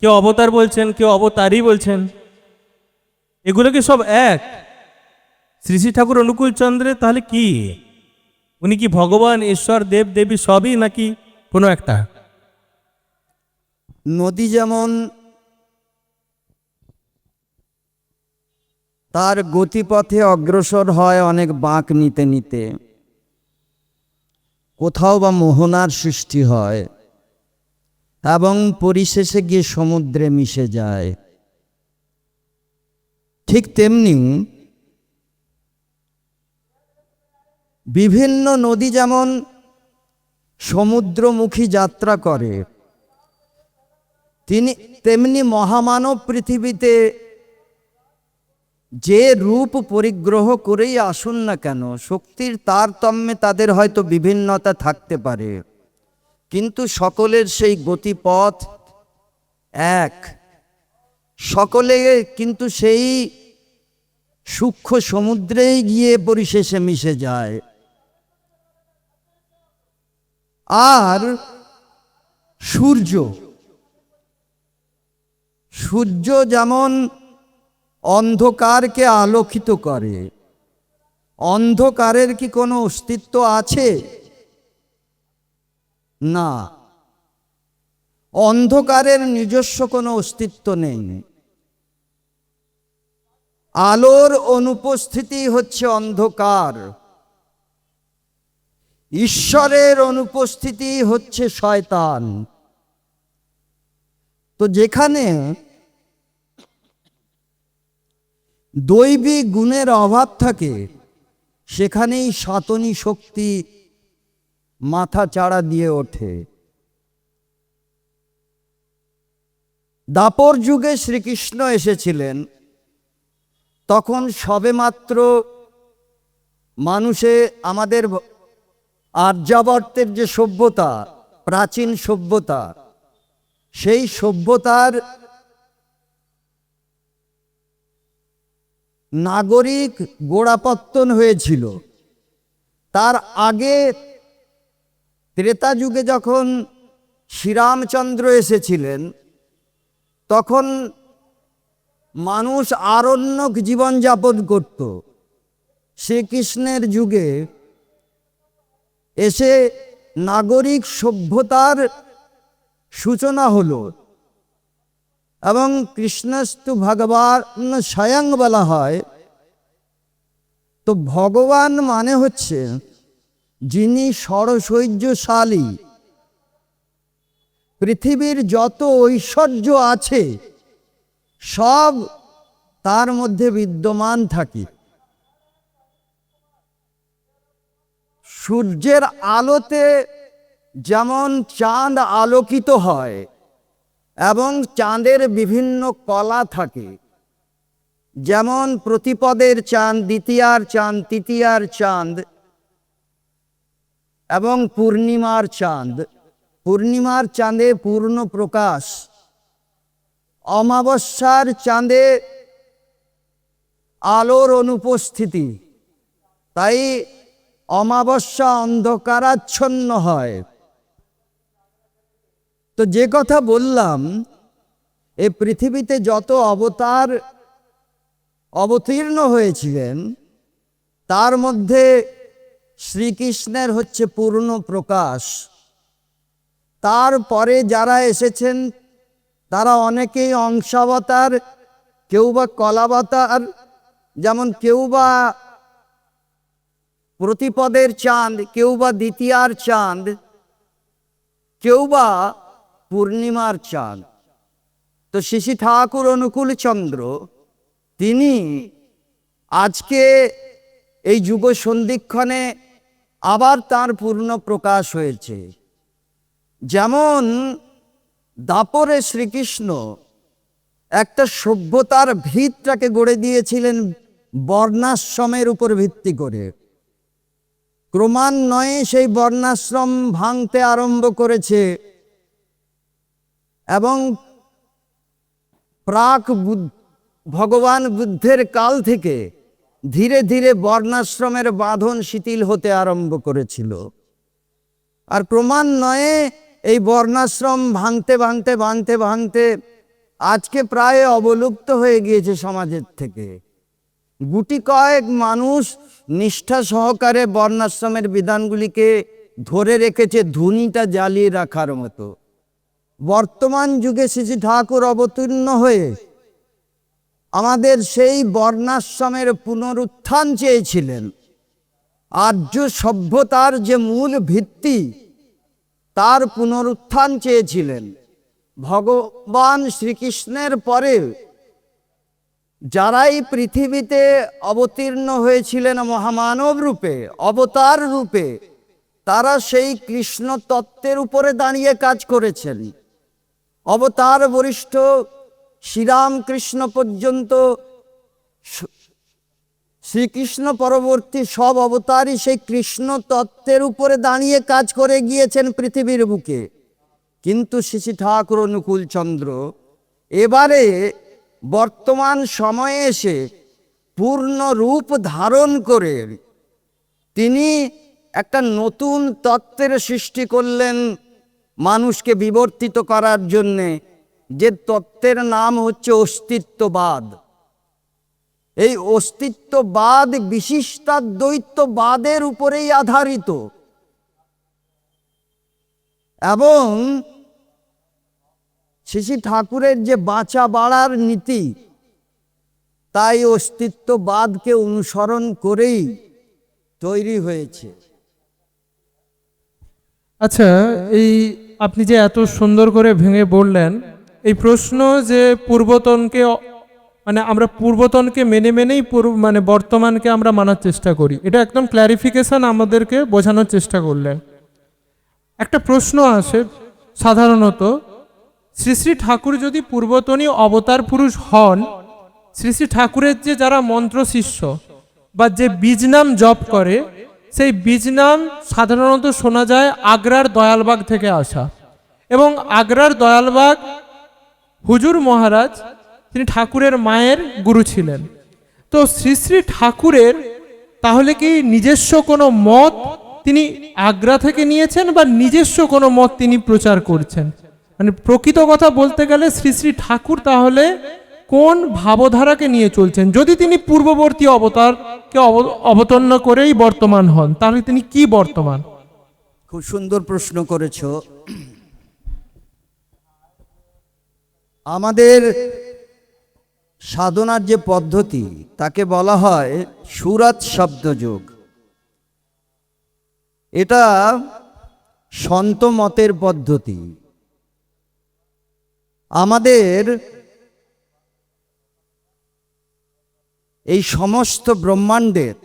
Speaker 1: কেউ অবতার বলছেন, কেউ অবতারই বলছেন। এগুলো কি সব এক? শ্রী শ্রী ঠাকুর অনুকূল চন্দ্রের তাহলে কি? উনি কি ভগবান, ঈশ্বর, দেব দেবী সবই, নাকি কোনো একটা?
Speaker 2: নদী যেমন তার গতিপথে অগ্রসর হয় অনেক বাঁক নিতে নিতে, কোথাও বা মোহনার সৃষ্টি হয় এবং পরিশেষে গিয়ে সমুদ্রে মিশে যায়, ঠিক তেমনি বিভিন্ন নদী যেমন সমুদ্রমুখী যাত্রা করে, তেমনি মহামানব পৃথিবীতে যে রূপ পরিগ্রহ করেই আসুন না কেন, শক্তির তারতম্যে তাদের হয়তো বিভিন্নতা থাকতে পারে, কিন্তু সকলের সেই গতিপথ এক। সকলে কিন্তু সেই সূক্ষ্ম সমুদ্রেই গিয়ে পরিশেষে মিশে যায়। আর সূর্য যেমন অন্ধকারকে আলোকিত করে, অন্ধকারের কি কোনো অস্তিত্ব আছে? না, অন্ধকারের নিজস্ব কোনো অস্তিত্ব নেই। আলোর অনুপস্থিতি হচ্ছে অন্ধকার, ঈশ্বরের অনুপস্থিতি হচ্ছে শয়তান। তো যেখানে দৈবিক গুণের অভাব থাকে, সেখানেই সাতনী শক্তি মাথা চাড়া দিয়ে ওঠে। দাপর যুগে শ্রীকৃষ্ণ এসেছিলেন, তখন সবেমাত্র মানুষে আমাদের আর্যাবর্তের যে সভ্যতা, প্রাচীন সভ্যতা, সেই সভ্যতার নাগরিক গোড়াপত্তন হয়েছিল। তার আগে ত্রেতা যুগে যখন শ্রীরামচন্দ্র এসেছিলেন, তখন মানুষ আরণ্যক জীবনযাপন করত। শ্রীকৃষ্ণের যুগে এসে নাগরিক সভ্যতার সূচনা হলো। এবং কৃষ্ণস্তু ভগবান স্বয়ং বলা হয়। তো ভগবান মানে হচ্ছে যিনি ষড়শৈর্যশালী, পৃথিবীর যত ঐশ্বর্য আছে সব তার মধ্যে বিদ্যমান থাকে। সূর্যের আলোতে যেমন চাঁদ আলোকিত হয় এবং চাঁদের বিভিন্ন কলা থাকে, যেমন প্রতিপদের চাঁদ, দ্বিতীয়ার চাঁদ, তৃতীয়ার চাঁদ এবং পূর্ণিমার চাঁদ। পূর্ণিমার চাঁদে পূর্ণ প্রকাশ, অমাবস্যার চাঁদে আলোর অনুপস্থিতি, তাই অমাবস্যা অন্ধকারাচ্ছন্ন হয়। তো যে কথা বললাম, এই পৃথিবীতে যত অবতার অবতীর্ণ হয়েছিলেন তার মধ্যে শ্রীকৃষ্ণের হচ্ছে পূর্ণ প্রকাশ। তারপরে যারা এসেছেন তারা অনেকেই অংশাবতার, কেউ বা কলাবতার, যেমন কেউ বা প্রতিপদের চাঁদ, কেউ বা দ্বিতীয়ার চাঁদ, কেউ বা পূর্ণিমার চাঁদ। তো শ্রী ঠাকুর অনুকূল চন্দ্র তিনি আজকে এই যুগ সন্ধিক্ষণে আবার তার পূর্ণ প্রকাশ হয়েছে। যেমন দাপরে শ্রীকৃষ্ণ একটা সভ্যতার ভিতটাকে গড়ে দিয়েছিলেন বর্ণাশ্রমের উপর ভিত্তি করে। ক্রমান্বয়ে সেই বর্ণাশ্রম ভাঙতে আরম্ভ করেছে এবং প্রাক ভগবান বুদ্ধের কাল থেকে ধীরে ধীরে বর্ণাশ্রমের বাঁধন শিথিল হতে আরম্ভ করেছিল। আর ক্রমান্বয়ে এই বর্ণাশ্রম ভাঙতে ভাঙতে ভাঙতে ভাঙতে আজকে প্রায় অবলুপ্ত হয়ে গিয়েছে সমাজের থেকে। গুটি কয়েক মানুষ নিষ্ঠা সহকারে বর্ণাশ্রমের বিধানগুলিকে ধরে রেখেছে ধুনিটা জ্বালিয়ে রাখার মতো। বর্তমান যুগে শ্রী ঠাকুর অবতীর্ণ হয়ে আমাদের সেই বর্ণাশ্রমের পুনরুত্থান চেয়েছিলেন। আর্য সভ্যতার যে মূল ভিত্তি তার পুনরুত্থান চেয়েছিলেন। ভগবান শ্রীকৃষ্ণের পরে যারাই পৃথিবীতে অবতীর্ণ হয়েছিলেন মহামানব রূপে, অবতার রূপে, তারা সেই কৃষ্ণ তত্ত্বের উপরে দাঁড়িয়ে কাজ করেছেন। অবতার বরিষ্ঠ শ্রীরামকৃষ্ণ পর্যন্ত, শ্রীকৃষ্ণ পরবর্তী সব অবতারই সেই কৃষ্ণ তত্ত্বের উপরে দাঁড়িয়ে কাজ করে গিয়েছেন পৃথিবীর বুকে। কিন্তু শ্রী ঠাকুর অনুকূল চন্দ্র এবারে বর্তমান সময়ে এসে পূর্ণ রূপ ধারণ করে তিনি একটা নতুন তত্ত্বের সৃষ্টি করলেন মানুষকে বিবর্তিত করার জন্যে, যে তত্ত্বের নাম হচ্ছে অস্তিত্ববাদ। এই অস্তিত্ববাদ বিশিষ্টাদ্বৈতবাদের উপরেই আধারিত এবং শ্রী ঠাকুরের যে বাঁচা বাড়ার নীতি, তাই অস্তিত্ববাদকে অনুসরণ করেই তৈরি হয়েছে।
Speaker 3: আচ্ছা, এই আপনি যে এত সুন্দর করে ভেঙে বললেন, এই প্রশ্ন যে পূর্বতনকে মানে আমরা পূর্বতনকে মেনে মেনেই মানে বর্তমানকে আমরা মানার চেষ্টা করি, এটা একদম ক্ল্যারিফিকেশন আমাদেরকে বোঝানোর চেষ্টা করলেন। একটা প্রশ্ন আসে সাধারণত, শ্রী শ্রী ঠাকুর যদি পূর্বতনী অবতার পুরুষ হন, শ্রী শ্রী ঠাকুরের যে যারা মন্ত্র শিষ্য বা যে বীজ নাম জপ করে, সেই বীজ নাম সাধারণত শোনা যায় আগ্রার দয়ালবাগ থেকে আসা, এবং আগ্রার দয়ালবাগ হুজুর মহারাজ তিনি ঠাকুরের মায়ের গুরু ছিলেন। তো শ্রী শ্রী ঠাকুরের তাহলে কি নিজস্ব কোনো মত তিনি আগ্রা থেকে নিয়েছেন বা নিজস্ব কোনো মত তিনি প্রচার করছেন? মানে প্রকৃত কথা বলতে গেলে শ্রী শ্রী ঠাকুর তাহলে কোন ভাবধারাকে নিয়ে চলছেন? যদি তিনি পূর্ববর্তী অবতারকে অবতীর্ণ করেই বর্তমান হন, তাহলে তিনি কি বর্তমান?
Speaker 2: খুব সুন্দর প্রশ্ন করেছো। আমাদের সাধনার যে পদ্ধতি তাকে বলা হয় সুরত শব্দযোগ। এটা সন্ত মতের পদ্ধতি। আমাদের এই সমস্ত ব্রহ্মাণ্ডের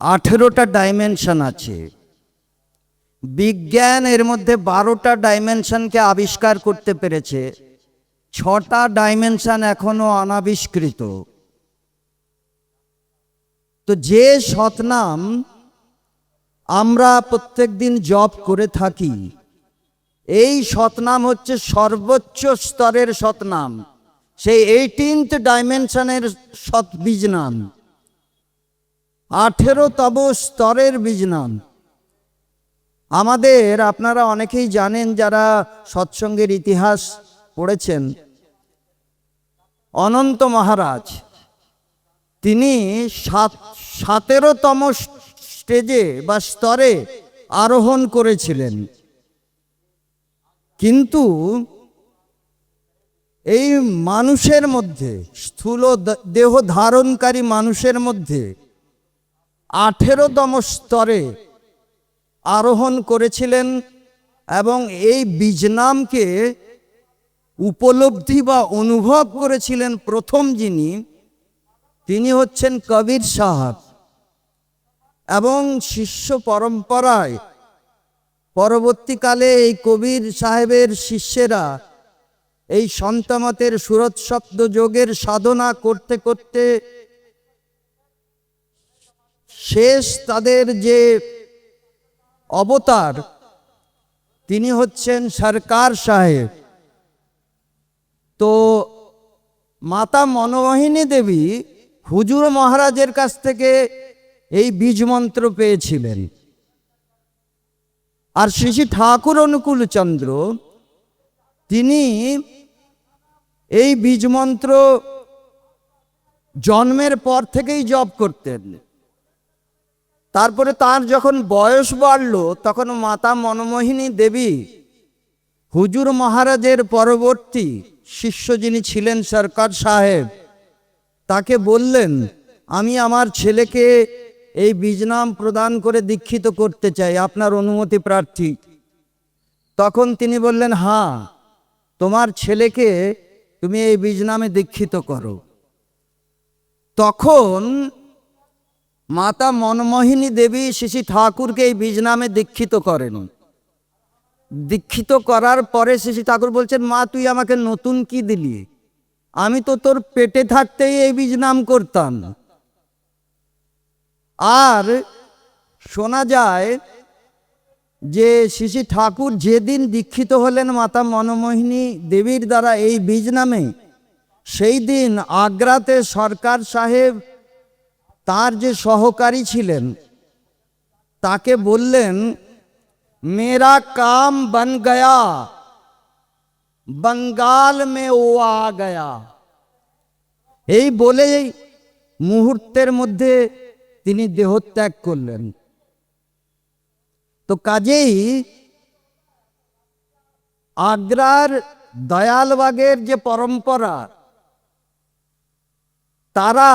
Speaker 2: 18টা ডাইমেনশন আছে। বিজ্ঞান এর মধ্যে 12টা ডাইমেনশনকে আবিষ্কার করতে পেরেছে, 6টা ডাইমেনশন এখনো অনাবিষ্কৃত। তো যে সৎনাম আমরা প্রত্যেক দিন জপ করে থাকি, এই সৎনাম হচ্ছে সর্বোচ্চ স্তরের সৎনাম, সেই 18th ডাইমেনশনের সৎ বীজ নাম, 18তম স্তরের বীজ নাম। আমাদের আপনারা অনেকেই জানেন যারা সৎসঙ্গের ইতিহাস পড়েছেন, অনন্ত মহারাজ তিনি 17তম স্টেজে বা স্তরে আরোহণ করেছিলেন। কিন্তু এই মানুষের মধ্যে, স্থূল দেহ ধারণকারী মানুষের মধ্যে 18তম স্তরে আরোহণ করেছিলেন এবং এই বীজনামকে উপলব্ধি বা অনুভব করেছিলেন প্রথম যিনি, তিনি হচ্ছেন কবির সাহেব। এবং শিষ্য পরম্পরায় পরবর্তীকালে এই কবির সাহেবের শিষ্যেরা এই সন্তমতের সুরত শব্দ যোগের সাধনা করতে করতে শেষ তাদের যে অবতার, তিনি হচ্ছেন সরকার সাহেব। তো মাতা মনমোহিনী দেবী হুজুর মহারাজের কাছ থেকে এই বীজ মন্ত্র পেয়েছিলেন। আর শ্রী শ্রী ঠাকুর অনুকূল চন্দ্র তিনি এই বীজ মন্ত্র জন্মের পর থেকেই জপ করতেন। তারপরে তার যখন বয়স বাড়ল, তখন মাতা মনমোহিনী দেবী হুজুর মহারাজের পরবর্তী শিষ্য যিনি ছিলেন সরকার সাহেব, তাকে বললেন, আমি আমার ছেলেকে এই বীজনাম প্রদান করে দীক্ষিত করতে চাই, আপনার অনুমতি প্রার্থী। তখন তিনি বললেন, হ্যাঁ, তোমার ছেলেকে তুমি এই বীজনামে দীক্ষিত করো। তখন মাতা মনমোহিনী দেবী শ্রী শ্রী ঠাকুরকে এই বীজনামে দীক্ষিত করেন। দীক্ষিত করার পরে শ্রী শ্রী ঠাকুর বলছেন, মা তুই আমাকে নতুন কি দিলি, আমি তো তোর পেটে থাকতেই এই বীজনাম করতাম। আর শোনা যায় যে শ্রী শ্রী ঠাকুর যেদিন দীক্ষিত হলেন মাতা মনমোহিনী দেবীর দ্বারা এই বীজ নামে, সেই দিন আগ্রাতে সরকার সাহেব তার যে সহকারী ছিলেন তাকে বললেন, মেরা কাম বন গয়া, বঙ্গাল মে ও আ গয়া। এই বলেই মুহূর্তের মধ্যে তিনি দেহত্যাগ করলেন। তো কাজেই আগ্রার দয়ালবাগের যে পরম্পরা, তারা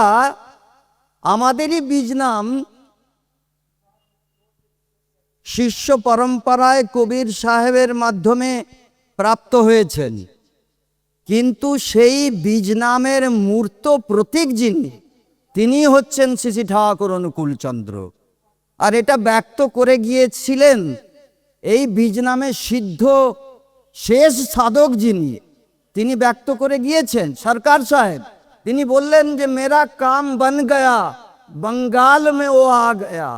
Speaker 2: আমাদেরই বীজনাম শিষ্য পরম্পরায় কবির সাহেবের মাধ্যমে প্রাপ্ত হয়েছেন। কিন্তু সেই বীজনামের মূর্ত প্রতীক যিনি, তিনি হচ্ছেন শ্রী শ্রী ঠাকুর অনুকূল চন্দ্র। আর এটা ব্যক্ত করে গিয়েছিলেন এই বীজনামে সিদ্ধ শেষ সাধক যিনি, তিনি ব্যক্ত করে গিয়েছেন সরকার সাহেব। তিনি বললেন যে মেরা কাম বন গয়া, বঙ্গাল মে ও আ গয়া।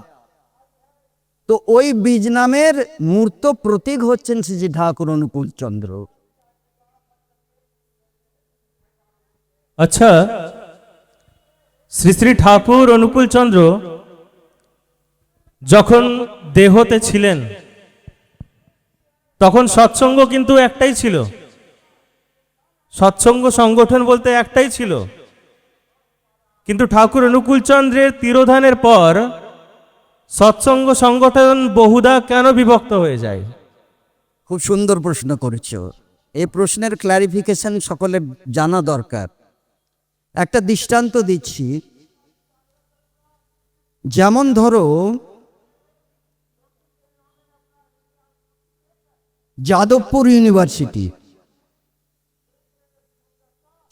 Speaker 2: তো ওই বীজনামের মূর্ত প্রতীক হচ্ছেন শ্রী শ্রী ঠাকুর অনুকূল চন্দ্র।
Speaker 1: আচ্ছা, শ্রী শ্রী ঠাকুর অনুকূল চন্দ্র যখন দেহতে ছিলেন, তখন সৎসঙ্গ কিন্তু একটাই ছিল, সৎসঙ্গ সংগঠন বলতে একটাই ছিল। কিন্তু ঠাকুর অনুকূল চন্দ্রের তিরোধানের পর সৎসঙ্গ সংগঠন বহুধা কেন বিভক্ত হয়ে যায়?
Speaker 2: খুব সুন্দর প্রশ্ন করেছ। এই প্রশ্নের ক্ল্যারিফিকেশন সকলে জানা দরকার। একটা দৃষ্টান্ত দিচ্ছি, যেমন ধরো যাদবপুর ইউনিভার্সিটি,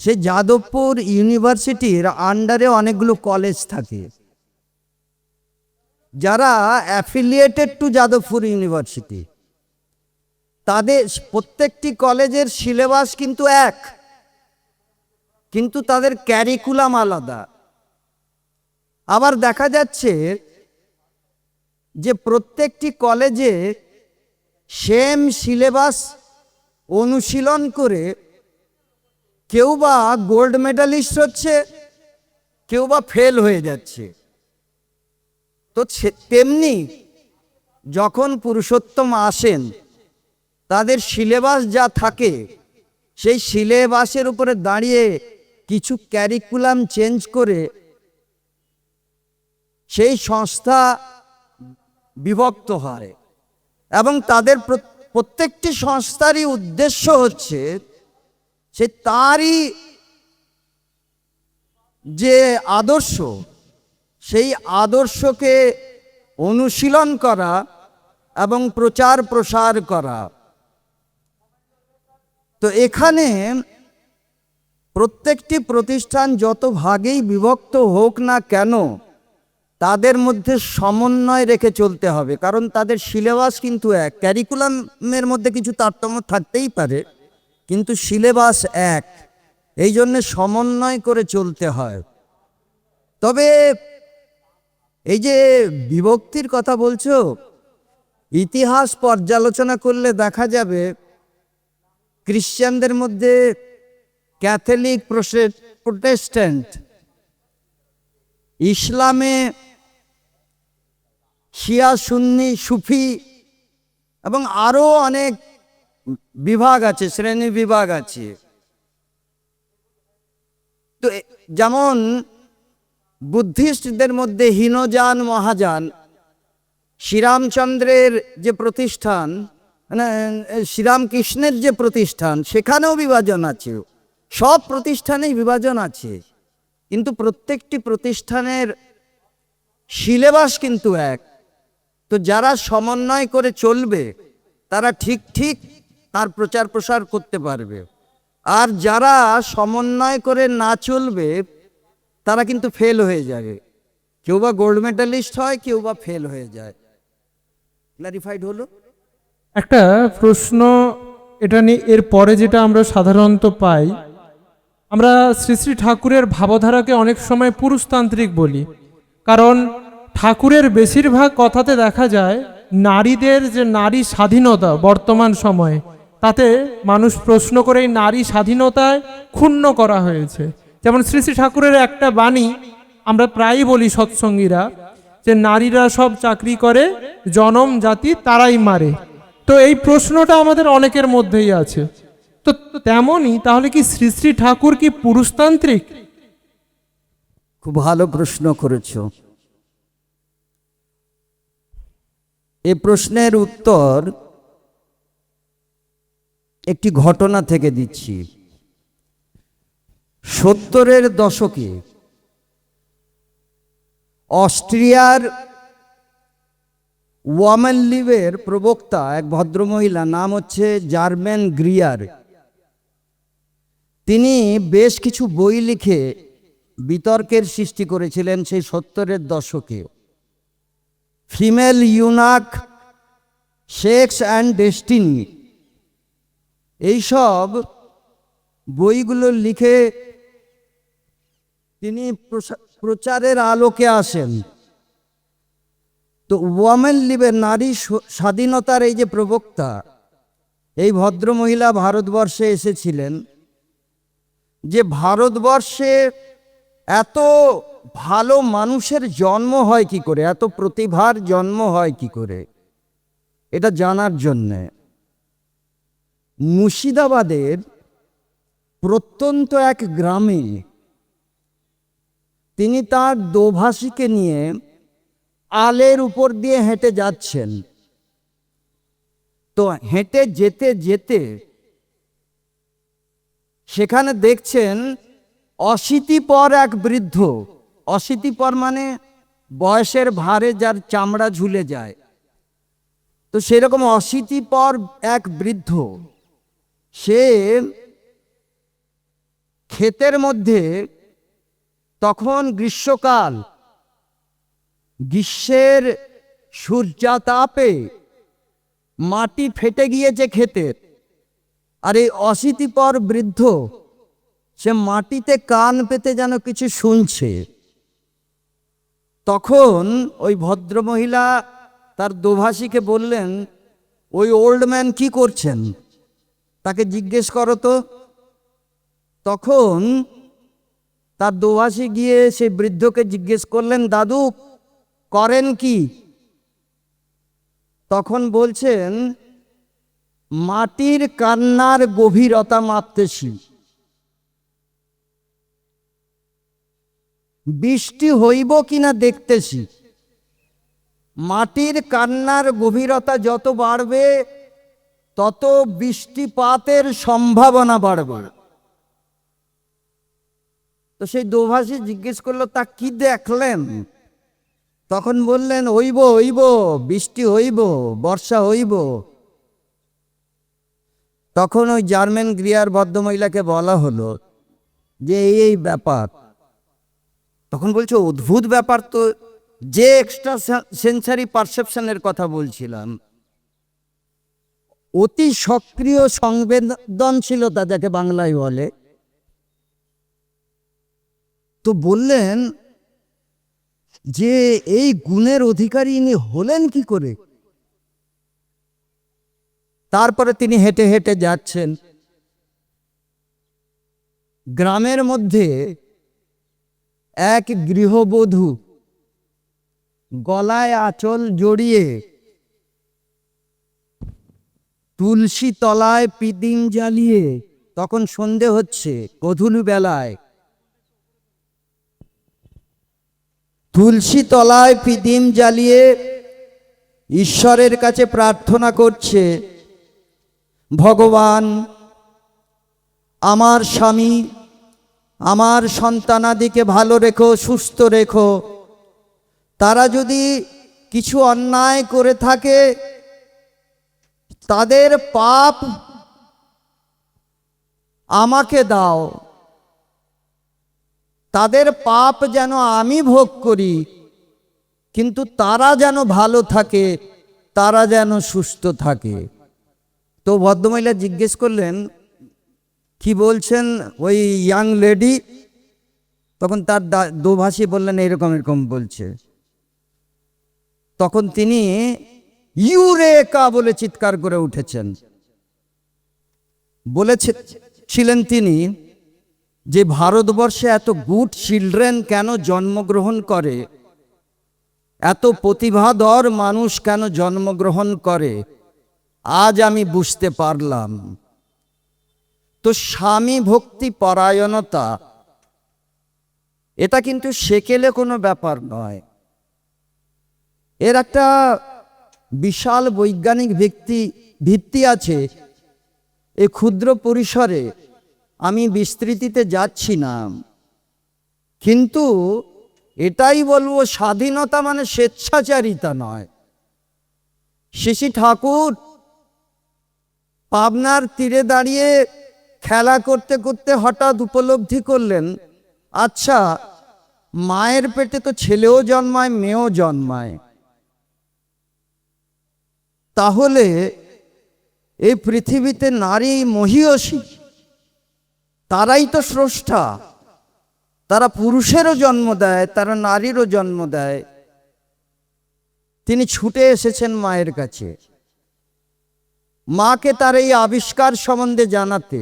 Speaker 2: সেই যাদবপুর ইউনিভার্সিটির আন্ডারে অনেকগুলো কলেজ থাকে, যারা অ্যাফিলিয়েটেড টু যাদবপুর ইউনিভার্সিটি। তাদের প্রত্যেকটি কলেজের সিলেবাস কিন্তু এক, কিন্তু তাদের ক্যারিকুলাম আলাদা। আবার দেখা যাচ্ছে যে প্রত্যেকটি কলেজে সেম সিলেবাস অনুশীলন করে কেউ বা গোল্ড মেডালিস্ট হচ্ছে, কেউ বা ফেল হয়ে যাচ্ছে। তো তেমনি যখন পুরুষোত্তম আসেন, তাদের সিলেবাস যা থাকে সেই সিলেবাসের উপরে দাঁড়িয়ে কিছু ক্যারিকুলাম চেঞ্জ করে সেই সংস্থা বিভক্ত হয়, এবং তাদের প্রত্যেকটি সংস্থারই উদ্দেশ্য হচ্ছে সে তারই যে আদর্শ, সেই আদর্শকে অনুশীলন করা এবং প্রচার প্রসার করা। তো এখানে প্রত্যেকটি প্রতিষ্ঠান যত ভাগেই বিভক্ত হোক না কেন, তাদের মধ্যে সমন্বয় রেখে চলতে হবে, কারণ তাদের সিলেবাস কিন্তু এক। ক্যারিকুলামের মধ্যে কিছু তারতম্য থাকতেই পারে, কিন্তু সিলেবাস এক, এই জন্যে সমন্বয় করে চলতে হয়। তবে এই যে বিভক্তির কথা বলছো, ইতিহাস পর্যালোচনা করলে দেখা যাবে খ্রিশ্চানদের মধ্যে ক্যাথলিক, প্রোটেস্ট্যান্ট, ইসলামে শিয়া, সুন্নি, সুফি এবং আরও অনেক বিভাগ আছে, শ্রেণী বিভাগ আছে। তো যেমন বুদ্ধিস্টদের মধ্যে হীনযান, মহাযান, শ্রীরামচন্দ্রের যে প্রতিষ্ঠান, মানে শ্রীরামকৃষ্ণের যে প্রতিষ্ঠান, সেখানেও বিভাজন আছে। সব প্রতিষ্ঠানেই বিভাজন আছে, কিন্তু প্রত্যেকটি প্রতিষ্ঠানের সিলেবাস কিন্তু এক। তো যারা সমন্বয় করে চলবে তারা ঠিক ঠিক তার প্রচার প্রসার করতে পারবে, আর যারা সমন্বয় করে না চলবে তারা কিন্তু ফেল হয়ে যাবে। কেউ বা গোল্ড মেডালিস্ট হয়, কেউ বা ফেল হয়ে যায়। ক্লারিফাইড হলো?
Speaker 3: একটা প্রশ্ন এটা নিয়ে, এর পরে যেটা আমরা সাধারণত পাই, আমরা শ্রী শ্রী ঠাকুরের ভাবধারাকে অনেক সময় পুরুষতান্ত্রিক বলি, কারণ ঠাকুরের বেশিরভাগ কথাতে দেখা যায় নারীদের যে নারী স্বাধীনতা বর্তমান সময়ে, তাতে মানুষ প্রশ্ন করে এই নারী স্বাধীনতায় ক্ষুণ্ণ করা হয়েছে। যেমন শ্রী শ্রী ঠাকুরের একটা বাণী আমরা প্রায়ই বলি সৎসঙ্গীরা, যে নারীরা সব চাকরি করে, জনম জাতি তারাই মারে। তো এই প্রশ্নটা আমাদের অনেকের মধ্যেই আছে। তো তেমনই তাহলে কি শ্রী শ্রী ঠাকুর কি পুরুষতান্ত্রিক?
Speaker 2: খুব ভালো প্রশ্ন করেছো। এই প্রশ্নের উত্তর একটি ঘটনা থেকে দিচ্ছি। 70-এর দশকে অস্ট্রিয়ার ওয়ামেন লিভের প্রবক্তা এক ভদ্রমহিলা, নাম হচ্ছে জার্মেন গ্রিয়ার। তিনি বেশ কিছু বই লিখে বিতর্কের সৃষ্টি করেছিলেন সেই 70-এর দশকে। ফিমেল ইউনাক, সেক্স অ্যান্ড ডেস্টিনি, এইসব বইগুলো লিখে তিনি প্রচারের আলোকে আসেন। তো ওয়ামেন লিভের, নারী স্বাধীনতার এই যে প্রবক্তা, এই ভদ্রমহিলা ভারতবর্ষে এসেছিলেন। যে ভারতবর্ষে এত ভালো মানুষের জন্ম হয় কি করে, এত প্রতিভার জন্ম হয় কি করে, এটা জানার জন্যে মুর্শিদাবাদের প্রত্যন্ত এক গ্রামে তিনি তার দোভাষীকে নিয়ে আলের উপর দিয়ে হেঁটে যাচ্ছেন। তো হেঁটে যেতে যেতে সেখানে দেখছেন অশীতিপর এক বৃদ্ধ, অশীতিপর মানে বয়সের ভারে যার চামড়া ঝুলে যায়, তো সেরকম অশীতিপর এক বৃদ্ধ, সে ক্ষেতের মধ্যে, তখন গ্রীষ্মকাল, গ্রীষ্মের সূর্যাতাপে মাটি ফেটে গিয়েছে ক্ষেতের, আর এই অশীতিপর বৃদ্ধ সে মাটিতে কান পেতে যেন কিছু শুনছে। তখন ওই ভদ্রমহিলা তার দোভাষীকে বললেন, ওই ওল্ড ম্যান কি করছেন, তাকে জিজ্ঞেস করো তো। তখন তার দোভাষী গিয়ে সেই বৃদ্ধকে জিজ্ঞেস করলেন, দাদু করেন কি? তখন বলছেন, মাটির কান্নার গভীরতা মাপতেছি, বৃষ্টি হইব কিনা দেখতেছি। মাটির কান্নার গভীরতা যত বাড়বে তত বৃষ্টিপাতের সম্ভাবনা বাড়বে। তো সেই দোভাষী জিজ্ঞেস করলো, তা কি দেখলেন? তখন বললেন, হইব হইব, বৃষ্টি হইব, বর্ষা হইব। তখন ওই জার্মান গৃহার ভদ্রমহিলাকে বলা হলো যে এই ব্যাপার। তখন বলছে, অদ্ভুত ব্যাপার তো, যে এক্সট্রা সেন্সারি পারসেপশনের কথা বলছিলাম, অতি সক্রিয় সংবেদনশীলতা যাকে বাংলায় বলে, তো বললেন যে এই গুণের অধিকারী ইনি হলেন কি করে? তারপরে তিনি হেঁটে হেঁটে যাচ্ছেন, গ্রামের মধ্যে এক গৃহবধূ গলায় আঁচল জড়িয়ে তুলসী তলায় পিদিম জ্বালিয়ে, তখন সন্ধে হচ্ছে, গধূলি বেলায় তুলসী তলায় পিদিম জ্বালিয়ে ঈশ্বরের কাছে প্রার্থনা করছে, ভগবান আমার স্বামী, আমার সন্তানাদিকে ভালো রেখো, সুস্থ রেখো, তারা যদি কিছু অন্যায় করে থাকে তাদের পাপ আমাকে দাও, তাদের পাপ যেন আমি ভোগ করি, কিন্তু তারা যেন ভালো থাকে, তারা যেন সুস্থ থাকে। তো ভদ্রমহিলা জিজ্ঞেস করলেন, কি বলছেন ওই ইয়াং লেডি? তখন তার দোভাষী বললেন, এরকম এরকম বলছে। তখন তিনি ইউরেকা বলে চিৎকার করে উঠেছেন। বলেছিলেন তিনি যে ভারতবর্ষে এত গুড চিলড্রেন কেন জন্মগ্রহণ করে, এত প্রতিভাধর মানুষ কেন জন্মগ্রহণ করে, আজ আমি বুঝতে পারলাম। তো স্বামী ভক্তি পরায়ণতা এটা কিন্তু সেকেলে কোনো ব্যাপার নয়, এর একটা বিশাল বৈজ্ঞানিক ভিত্তি আছে। এ ক্ষুদ্র পরিসরে আমি বিস্তৃতিতে যাচ্ছি না, কিন্তু এটাই বলবো, স্বাধীনতা মানে স্বেচ্ছাচারিতা নয়। শ্রী ঠাকুর পাবনার তীরে দাঁড়িয়ে খেলা করতে করতে হঠাৎ উপলব্ধি করলেন, আচ্ছা মায়ের পেটে তো ছেলেও জন্মায়, মেয়েও জন্মায়, তাহলে এই পৃথিবীতে নারী মহীয়সী, তারাই তো স্রষ্টা, তারা পুরুষেরও জন্ম দেয়, তারা নারীরও জন্ম দেয়। তিনি ছুটে এসেছেন মায়ের কাছে, মাকে তার এই আবিষ্কার সম্বন্ধে জানাতে।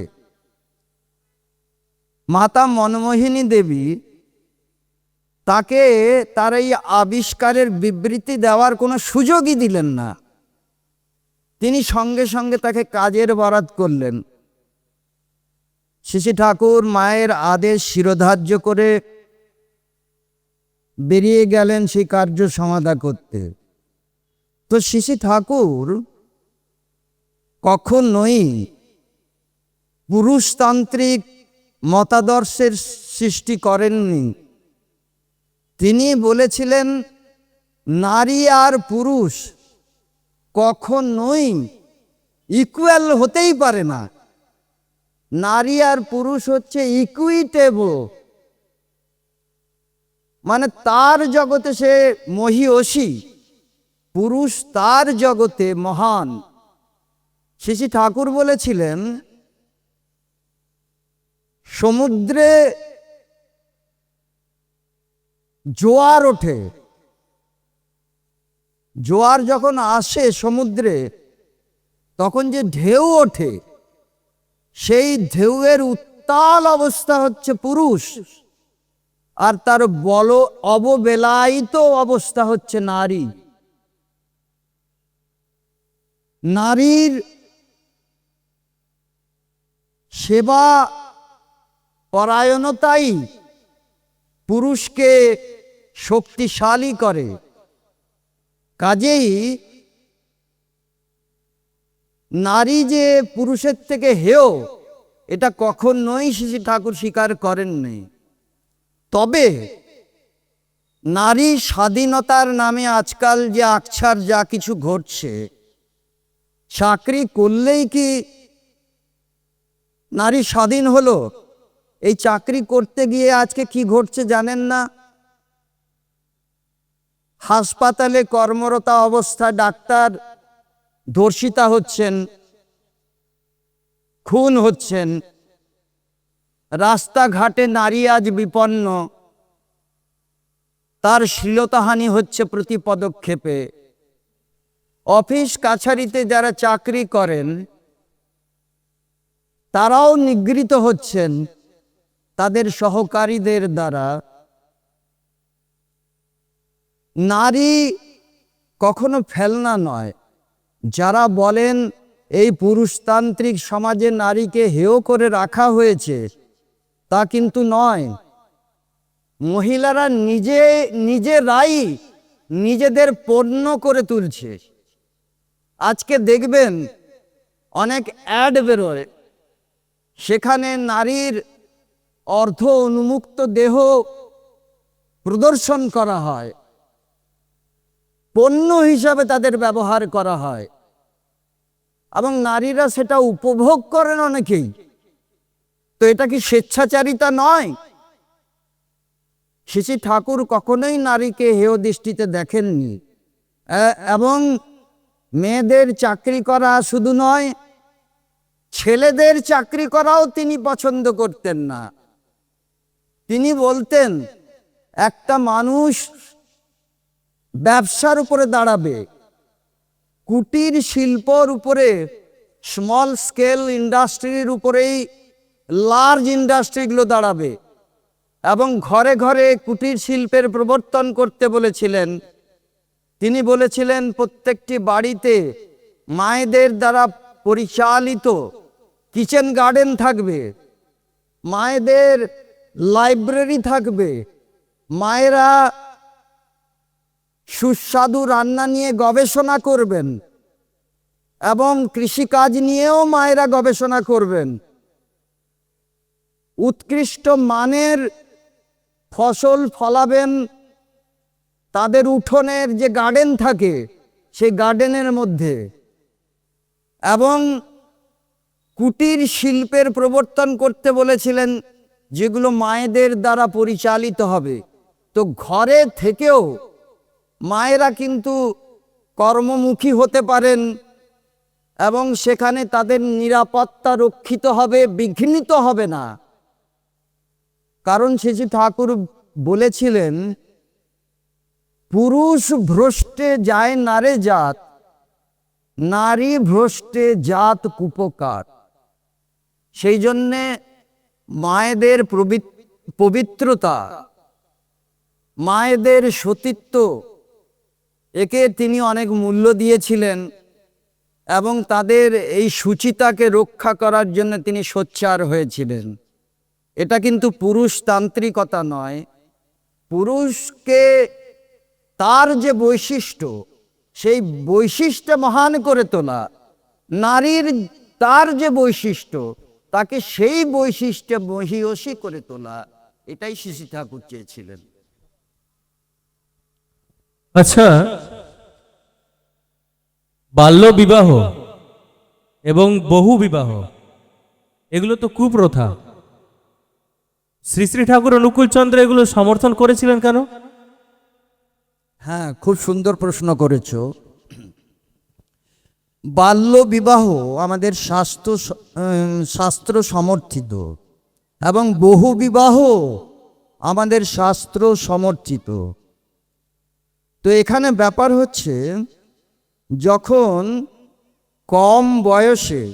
Speaker 2: মাতা মনমোহিনী দেবী তাকে তার এই আবিষ্কারের বিবৃতি দেওয়ার কোনো সুযোগই দিলেন না। তিনি সঙ্গে সঙ্গে তাকে কাজের বরাত করলেন। শ্রী ঠাকুর মায়ের আদেশ শিরোধার্য করে বেরিয়ে গেলেন সেই কার্য সমাধা করতে। তো শ্রী ঠাকুর কখনোই পুরুষতান্ত্রিক মতাদর্শের সৃষ্টি করেননি। তিনি বলেছিলেন নারী আর পুরুষ কখনোই ইকুয়াল হতেই পারে না। নারী আর পুরুষ হচ্ছে ইকুইটেবল, মানে তার জগতে সে মহীয়সী, পুরুষ তার জগতে মহান। শ্রী ঠাকুর বলেছিলেন সমুদ্রে জোয়ার ওঠে, জোয়ার যখন আসে সমুদ্রে তখন যে ঢেউ ওঠে, সেই ঢেউয়ের উত্তাল অবস্থা হচ্ছে পুরুষ, আর তার অববেলায়িত অবস্থা হচ্ছে নারী। নারীর সেবা পরায়ণতাই পুরুষকে শক্তিশালী করে। কাজেই নারী যে পুরুষের থেকে হেয় এটা কখনোই শ্রী ঠাকুর স্বীকার করেননি। তবে নারী স্বাধীনতার নামে আজকাল যে আকছার যা কিছু ঘটছে, চাকরি করলেই কি নারী স্বাধীন হলো? এই চাকরি করতে গিয়ে আজকে কি ঘটছে জানেন না? হাসপাতালে কর্মরত অবস্থায় ডাক্তার ধর্ষিতা হচ্ছেন, খুন হচ্ছেন, রাস্তাঘাটে নারী আজ বিপন্ন, তার শ্লীলতাহানি হচ্ছে প্রতি পদক্ষেপে। অফিস কাছারিতে যারা চাকরি করেন তারাও নিগৃহীত হচ্ছেন তাদের সহকারীদের দ্বারা। নারী কখনো ফেলনা নয়। যারা বলেন এই পুরুষতান্ত্রিক সমাজে নারীকে হেয় করে রাখা হয়েছে, তা কিন্তু নয়। মহিলারা নিজেরাই নিজেদের পণ্য করে তুলছে। আজকে দেখবেন অনেক অ্যাড বেরোয়, সেখানে নারীর অর্ধ উন্মুক্ত দেহ প্রদর্শন করা হয়, পণ্য হিসাবে তাদের ব্যবহার করা হয়, এবং নারীরা সেটা উপভোগ করেন অনেকেই। তো এটা কি স্বেচ্ছাচারিতা নয়? শ্রী ঠাকুর কখনোই নারীকে হেয় দৃষ্টিতে দেখেননি। এবং মেয়েদের চাকরি করা শুধু নয়, ছেলেদের চাকরি করাও তিনি পছন্দ করতেন না। তিনি বলতেন একটা মানুষ ব্যবসার উপরে দাঁড়াবে, কুটির শিল্পর উপরে, স্মল স্কেল ইন্ডাস্ট্রির উপরেই লার্জ ইন্ডাস্ট্রিগুলো দাঁড়াবে, এবং ঘরে ঘরে কুটির শিল্পের প্রবর্তন করতে বলেছিলেন। তিনি বলেছিলেন প্রত্যেকটি বাড়িতে মায়েদের দ্বারা পরিচালিত কিচেন গার্ডেন থাকবে, মায়েদের লাইব্রেরি থাকবে, মায়েরা সুস্বাদু রান্না নিয়ে গবেষণা করবেন, এবং কৃষিকাজ নিয়েও মায়েরা গবেষণা করবেন। উৎকৃষ্ট মানের ফসল ফলাবেন, তাদের উঠোনের যে গার্ডেন থাকে সেই গার্ডেনের মধ্যে, এবং কুটির শিল্পের প্রবর্তন করতে বলেছিলেন যেগুলো মায়েদের দ্বারা পরিচালিত হবে। তো ঘরে থেকেও মায়েরা কিন্তু কর্মমুখী হতে পারেন, এবং সেখানে তাদের নিরাপত্তা রক্ষিত হবে, বিঘ্নিত হবে না। কারণ শ্রী ঠাকুর বলেছিলেন পুরুষ ভ্রষ্টে যায় নারে জাত, নারী ভ্রষ্টে জাত কুপকার। সেই জন্যে মায়েদের পবিত্রতা, মায়েদের সতীত্ব, একে তিনি অনেক মূল্য দিয়েছিলেন, এবং তাদের এই সুচিতাকে রক্ষা করার জন্য তিনি সোচ্চার হয়েছিলেন। এটা কিন্তু পুরুষতান্ত্রিকতা নয়। পুরুষকে তার যে বৈশিষ্ট্য, সেই বৈশিষ্ট্য মহান করে তোলা, নারীর তার যে বৈশিষ্ট্য তাকে সেই বৈশিষ্ট্যে মহীয়সী করে তোলা, এটাই শ্রী ঠাকুর চেয়েছিলেন।
Speaker 1: আচ্ছা, বাল্য বিবাহ এবং বহু বিবাহ এগুলো তো কুপ্রথা। শ্রী শ্রী ঠাকুর অনুকূলচন্দ্র এগুলো সমর্থন করেছিলেন কেন?
Speaker 2: হ্যাঁ, খুব সুন্দর প্রশ্ন করেছো। বাল্য বিবাহ আমাদের শাস্ত্র সমর্থিত এবং বহু বিবাহ আমাদের শাস্ত্র সমর্থিত। তো এখানে ব্যাপার হচ্ছে, যখন কম বয়সে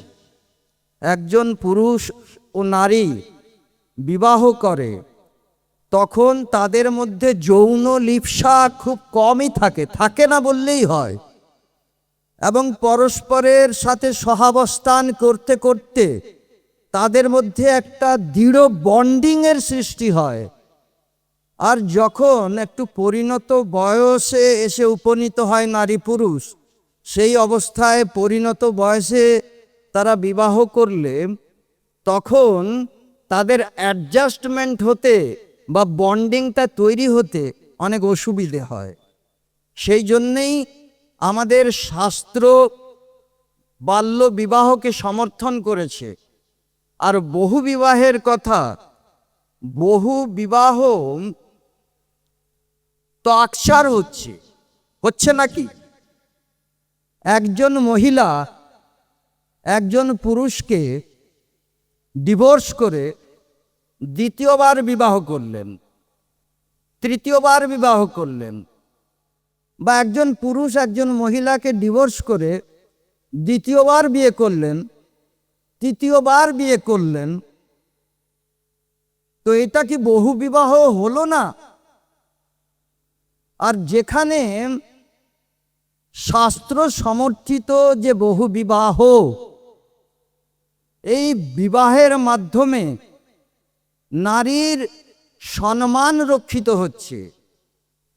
Speaker 2: একজন পুরুষ ও নারী বিবাহ করে, তখন তাদের মধ্যে যৌন লিপ্সা খুব কমই থাকে না বললেই হয়, এবং পরস্পরের সাথে সহাবস্থান করতে করতে তাদের মধ্যে একটা দৃঢ় বন্ডিংয়ের সৃষ্টি হয়। আর যখন একটু পরিণত বয়সে এসে উপনীত হয় নারী পুরুষ, সেই অবস্থায় পরিণত বয়সে তারা বিবাহ করলে তখন তাদের অ্যাডজাস্টমেন্ট হতে বা বন্ডিংটা তৈরি হতে অনেক অসুবিধে হয়। সেই জন্যেই আমাদের শাস্ত্র বাল্য বিবাহকে সমর্থন করেছে। আর বহু বিবাহের কথা, বহু বিবাহ তো আকসার হচ্ছে নাকি? একজন মহিলা একজন পুরুষকে ডিভোর্স করে দ্বিতীয়বার বিবাহ করলেন, তৃতীয়বার বিবাহ করলেন, বা একজন পুরুষ একজন মহিলাকে ডিভোর্স করে দ্বিতীয়বার বিয়ে করলেন, তৃতীয়বার বিয়ে করলেন, তো এটা কি বহু বিবাহ হলো না? আর যেখানে শাস্ত্র সমর্থিত যে বহু বিবাহ, এই বিবাহের মাধ্যমে নারীর সম্মান রক্ষিত হচ্ছে,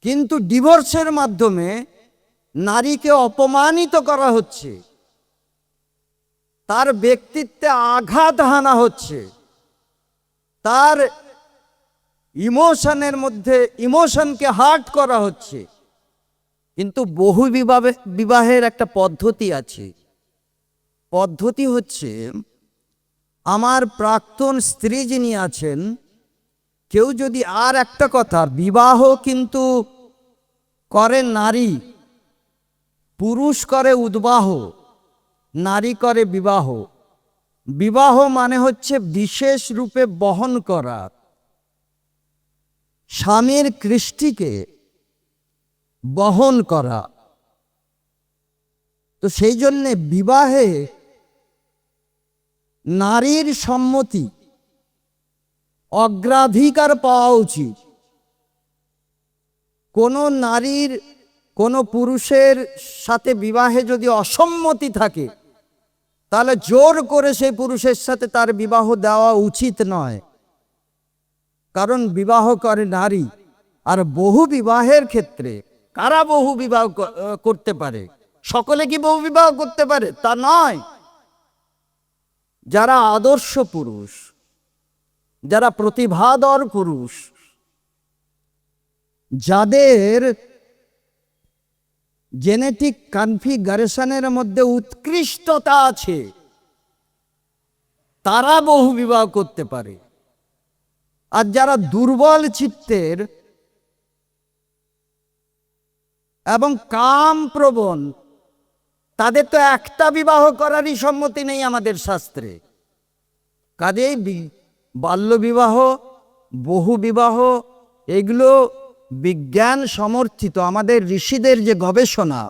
Speaker 2: কিন্তু ডিভোর্সের মাধ্যমে নারীকে অপমানিত করা হচ্ছে, তার ব্যক্তিত্বে আঘাত হানা হচ্ছে, তার ইমোশনকে হার্ট করা হচ্ছে। কিন্তু বহু বিবাহের একটা পদ্ধতি আছে। পদ্ধতি হচ্ছে, আমার প্রাক্তন স্ত্রী যিনি আছেন, কেউ যদি, আর একটা কথা, বিবাহ কিন্তু করে নারী, পুরুষ করে উদ্বাহ, নারী করে বিবাহ। বিবাহ মানে হচ্ছে বিশেষ রূপে বহন করা স্বামীর কৃষ্টিকে বহন করা। তো সেই জন্যে বিবাহে নারীর সম্মতি অগ্রাধিকার পাওয়া উচিত। কোনো নারীর কোনো পুরুষের সাথে বিবাহে যদি অসম্মতি থাকে, তাহলে জোর করে সেই পুরুষের সাথে তার বিবাহ দেওয়া উচিত নয়, কারণ বিবাহ করে নারী। আর বহু বিবাহের ক্ষেত্রে কারা বহু বিবাহ করতে পারে? সকলে কি বহু বিবাহ করতে পারে? তা নয়। যারা আদর্শ পুরুষ, যারা প্রতিভাধর পুরুষ, যাদের জেনেটিক কনফিগারেশনের মধ্যে উৎকৃষ্টতা আছে, তারা বহু বিবাহ করতে পারে। আর যারা দুর্বল চিত্তের এবং কাম প্রবণ, তাদের তো একটা বিবাহ করারই সম্মতি নেই আমাদের শাস্ত্রে। কাজেই বাল্য বিবাহ, বহু বিবাহ, এগুলো বিজ্ঞান সমর্থিত। আমাদের ঋষিদের যে গবেষণা,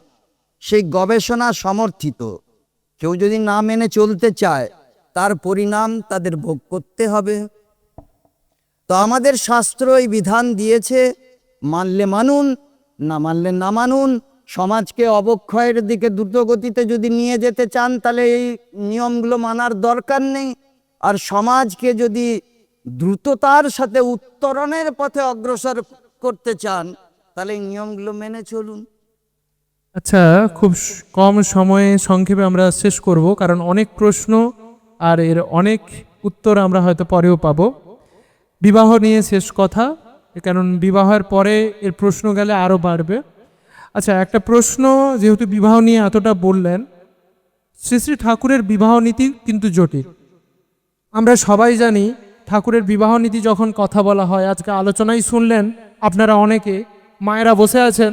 Speaker 2: সেই গবেষণা সমর্থিত। কেউ যদি না মেনে চলতে চায়, তার পরিণাম তাদের ভোগ করতে হবে। তো আমাদের শাস্ত্র এই বিধান দিয়েছে, মানলে মানুন, না মানলে না মানুন। সমাজকে অবক্ষয়ের দিকে দ্রুতগতিতে যদি নিয়ে যেতে চান, তাহলে এই নিয়মগুলো মানার দরকার নেই। আর সমাজকে যদি দ্রুততার সাথে উত্তরণের পথে অগ্রসর করতে চান, তাহলে এই নিয়মগুলো মেনে চলুন।
Speaker 3: আচ্ছা, খুব কম সময়ে সংক্ষেপে আমরা শেষ করব, কারণ অনেক প্রশ্ন আর এর অনেক উত্তর আমরা হয়তো পরেও পাবো। বিবাহ নিয়ে শেষ কথা, কারণ বিবাহের পরে এর প্রশ্ন গেলে আরও বাড়বে। আচ্ছা, একটা প্রশ্ন, যেহেতু বিবাহ নিয়ে এতটা বললেন, শ্রী শ্রী ঠাকুরের বিবাহ নীতি কিন্তু জটিল। আমরা সবাই জানি ঠাকুরের বিবাহ নীতি যখন কথা বলা হয়, আজকে আলোচনায় শুনলেন আপনারা অনেকে, মায়েরা বসে আছেন,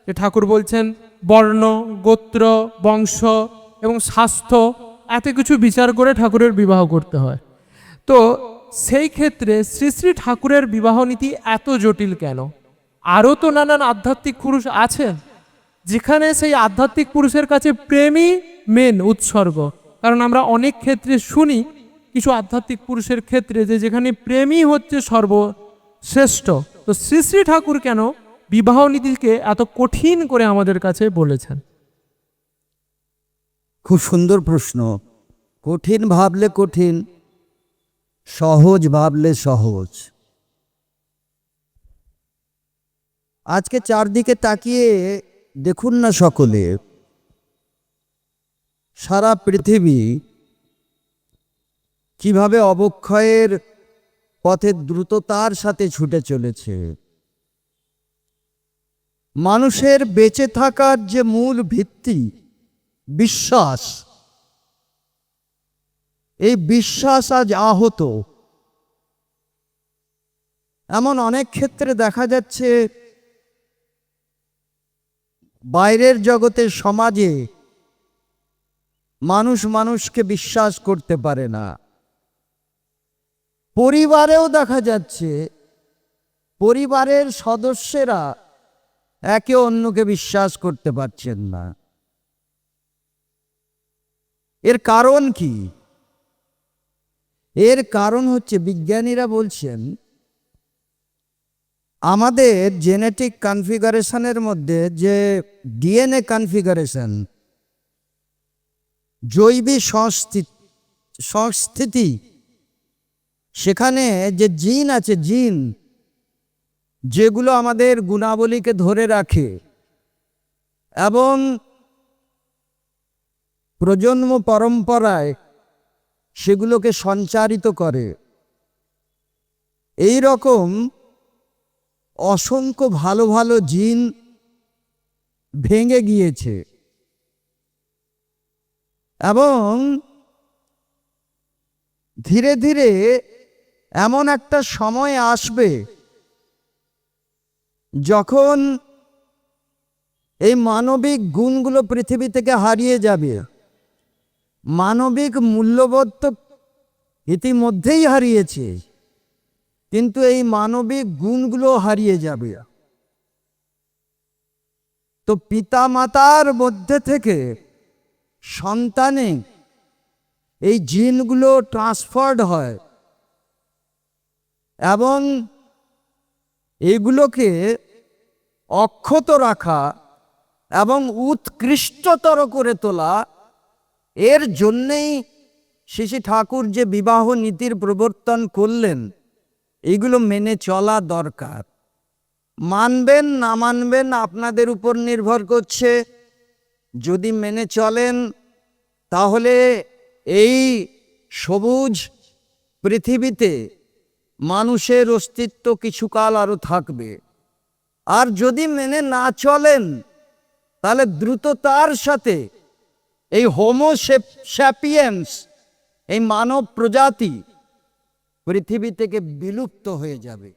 Speaker 3: যে ঠাকুর বলছেন বর্ণ, গোত্র, বংশ এবং স্বাস্থ্য এত কিছু বিচার করে ঠাকুরের বিবাহ করতে হয়। তো সেই ক্ষেত্রে শ্রী শ্রী ঠাকুরের বিবাহ নীতি এত জটিল কেন? আরও তো নানান আধ্যাত্মিক পুরুষ আছেন, যেখানে সেই আধ্যাত্মিক পুরুষের কাছে প্রেমই মেন উৎসর্গ। কারণ আমরা অনেক ক্ষেত্রে শুনি কিছু আধ্যাত্মিক পুরুষের ক্ষেত্রে যে যেখানে প্রেমই হচ্ছে সর্বশ্রেষ্ঠ। তো শ্রী শ্রী ঠাকুর কেন বিবাহ নীতিকে এত কঠিন করে আমাদের কাছে বলেছেন?
Speaker 2: খুব সুন্দর প্রশ্ন। কঠিন ভাবলে কঠিন, সহজ ভাবলে সহজ। আজকে চারদিকে তাকিয়ে দেখুন না সকলে, সারা পৃথিবী কিভাবে অবক্ষয়ের পথে দ্রুততার সাথে ছুটে চলেছে। মানুষের বেঁচে থাকার যে মূল ভিত্তি বিশ্বাস, এই বিশ্বাস আজ আহত। এমন অনেক ক্ষেত্রে দেখা যাচ্ছে বাইরের জগতের সমাজে মানুষ মানুষকে বিশ্বাস করতে পারে না। পরিবারেও দেখা যাচ্ছে পরিবারের সদস্যরা একে অন্যকে বিশ্বাস করতে পারছেন না। এর কারণ কি? এর কারণ হচ্ছে, বিজ্ঞানীরা বলছেন আমাদের জেনেটিক কনফিগারেশনের মধ্যে যে ডিএনএ কনফিগারেশন, জৈবিক সংস্থিতি, সেখানে যে জিন আছে, জিন যেগুলো আমাদের গুণাবলীকে ধরে রাখে এবং প্রজন্ম পরম্পরায় সেগুলোকে সঞ্চারিত করে, এই রকম অসংখ্য ভালো ভালো জিন ভেঙে গিয়েছে এবং ধীরে ধীরে এমন একটা সময় আসবে যখন এই মানবিক গুণগুলো পৃথিবী থেকে হারিয়ে যাবে। মানবিক মূল্যবোধ তো ইতিমধ্যেই হারিয়েছে, কিন্তু এই মানবিক গুণগুলো হারিয়ে যাবে। তো পিতা মাতার মধ্যে থেকে সন্তানে এই জিনগুলো ট্রান্সফার্ড হয় এবং এগুলোকে অক্ষত রাখা এবং উৎকৃষ্টতর করে তোলা, এর জন্যেই শ্রী ঠাকুর যে বিবাহ নীতির প্রবর্তন করলেন, এইগুলো মেনে চলা দরকার। মানবেন না মানবেন আপনাদের উপর নির্ভর করছে। যদি মেনে চলেন তাহলে এই সবুজ পৃথিবীতে মানুষের অস্তিত্ব কিছুকাল আরও থাকবে। আর যদি মেনে না চলেন তাহলে দ্রুততার সাথে এই হোমো স্যাপিয়েন্স, এই মানব প্রজাতি পৃথিবী থেকে বিলুপ্ত হয়ে যাবে।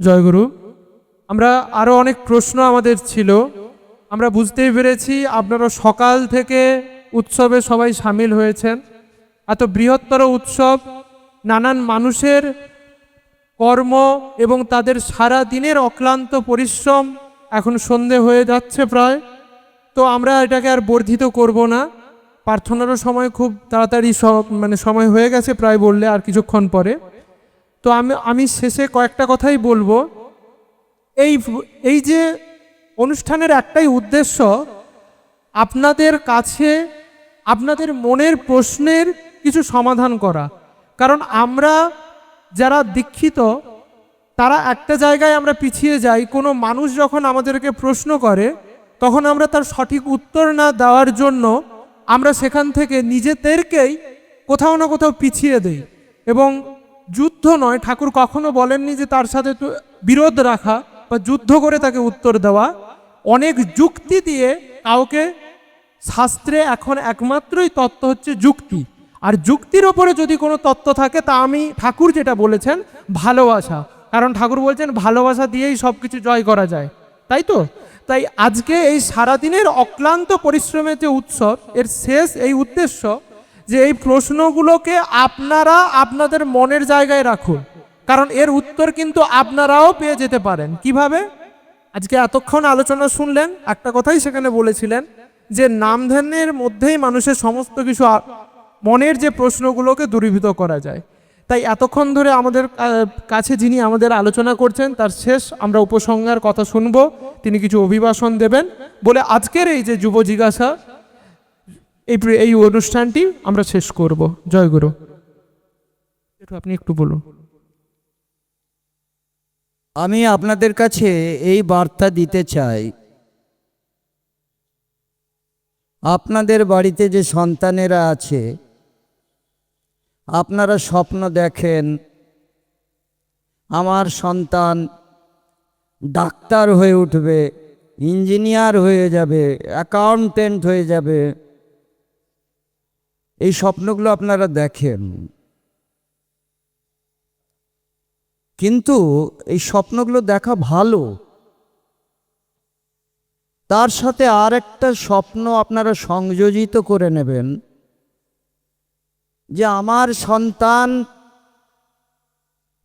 Speaker 3: জয়গুরু। আমরা আরও অনেক প্রশ্ন আমাদের ছিল, আমরা বুঝতেই পেরেছি আপনারা সকাল থেকে উৎসবে সবাই সামিল হয়েছেন। এত বৃহত্তর উৎসব, নানান মানুষের কর্ম এবং তাদের সারা দিনের অক্লান্ত পরিশ্রম, এখন সন্ধে হয়ে যাচ্ছে প্রায়। তো আমরা এটাকে আর বর্ধিত করব না, প্রার্থনারও সময় খুব তাড়াতাড়ি সময় হয়ে গেছে প্রায় বললে আর কিছুক্ষণ পরে। তো আমি শেষে কয়েকটা কথাই বলবো। এই যে অনুষ্ঠানের একটাই উদ্দেশ্য, আপনাদের কাছে আপনাদের মনের প্রশ্নের কিছু সমাধান করা। কারণ আমরা যারা দীক্ষিত তারা একটা জায়গায় আমরা পিছিয়ে যাই। কোনো মানুষ যখন আমাদেরকে প্রশ্ন করে তখন আমরা তার সঠিক উত্তর না দেওয়ার জন্য আমরা সেখান থেকে নিজেদেরকেই কোথাও না কোথাও পিছিয়ে দেই। এবং যুদ্ধ নয়, ঠাকুর কখনো বলেননি যে তার সাথে বিরোধ রাখা বা যুদ্ধ করে তাকে উত্তর দেওয়া। অনেক যুক্তি দিয়ে কাউকে, শাস্ত্রে এখন একমাত্রই তত্ত্ব হচ্ছে যুক্তি, আর যুক্তির ওপরে যদি কোনো তত্ত্ব থাকে তা আমি ঠাকুর যেটা বলেছেন ভালোবাসা, কারণ ঠাকুর বলছেন ভালোবাসা দিয়েই সব কিছু জয় করা যায়, তাই তো? তাই আজকে এই সারাদিনের অক্লান্ত পরিশ্রমের যে উৎসব, এর শেষ এই উদ্দেশ্য যে এই প্রশ্নগুলোকে আপনারা আপনাদের মনের জায়গায় রাখুন, কারণ এর উত্তর কিন্তু আপনারাও পেয়ে যেতে পারেন। কিভাবে? আজকে এতক্ষণ আলোচনা শুনলেন, একটা কথাই সেখানে বলেছিলেন যে নামধ্যানের মধ্যেই মানুষের সমস্ত কিছু মনের যে প্রশ্নগুলোকে দূরীভূত করা যায়। তাই এতক্ষণ ধরে আমাদের কাছে যিনি আমাদের আলোচনা করছেন তার শেষ আমরা উপসংহার কথা শুনবো, তিনি কিছু অভিভাষণ দেবেন বলে আজকের এই যে যুব জিজ্ঞাসা এই অনুষ্ঠানটি আমরা শেষ করব। জয় গুরু। আপনি একটু বলুন।
Speaker 2: আমি আপনাদের কাছে এই বার্তা দিতে চাই, আপনাদের বাড়িতে যে সন্তানেরা আছে, আপনারা স্বপ্ন দেখেন আমার সন্তান ডাক্তার হয়ে উঠবে, ইঞ্জিনিয়ার হয়ে যাবে, অ্যাকাউন্টেন্ট হয়ে যাবে, এই স্বপ্নগুলো আপনারা দেখেন। কিন্তু এই স্বপ্নগুলো দেখা ভালো, তার সাথে আর একটা স্বপ্ন আপনারা সংযোজিত করে নেবেন যে আমার সন্তান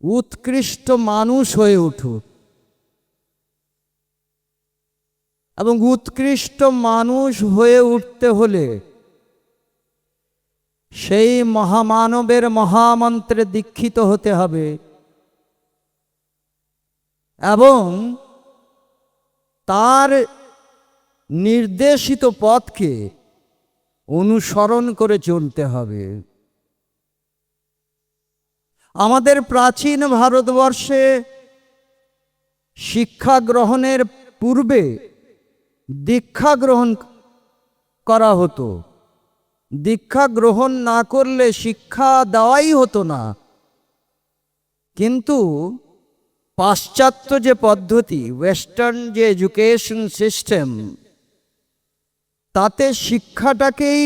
Speaker 2: উৎকৃষ্ট মানুষ হয়ে উঠুক, এবং উৎকৃষ্ট মানুষ হয়ে উঠতে হলে সেই মহামানবের মহামন্ত্রে দীক্ষিত হতে হবে এবং তার নির্দেশিত পথকে অনুসরণ করে চলতে হবে। আমাদের প্রাচীন ভারতবর্ষে শিক্ষা গ্রহণের পূর্বে দীক্ষা গ্রহণ করা হতো। দীক্ষা গ্রহণ না করলে শিক্ষা দেওয়াই হতো না। কিন্তু পাশ্চাত্য যে পদ্ধতি, ওয়েস্টার্ন যে এডুকেশন সিস্টেম, তাতে শিক্ষাটাকেই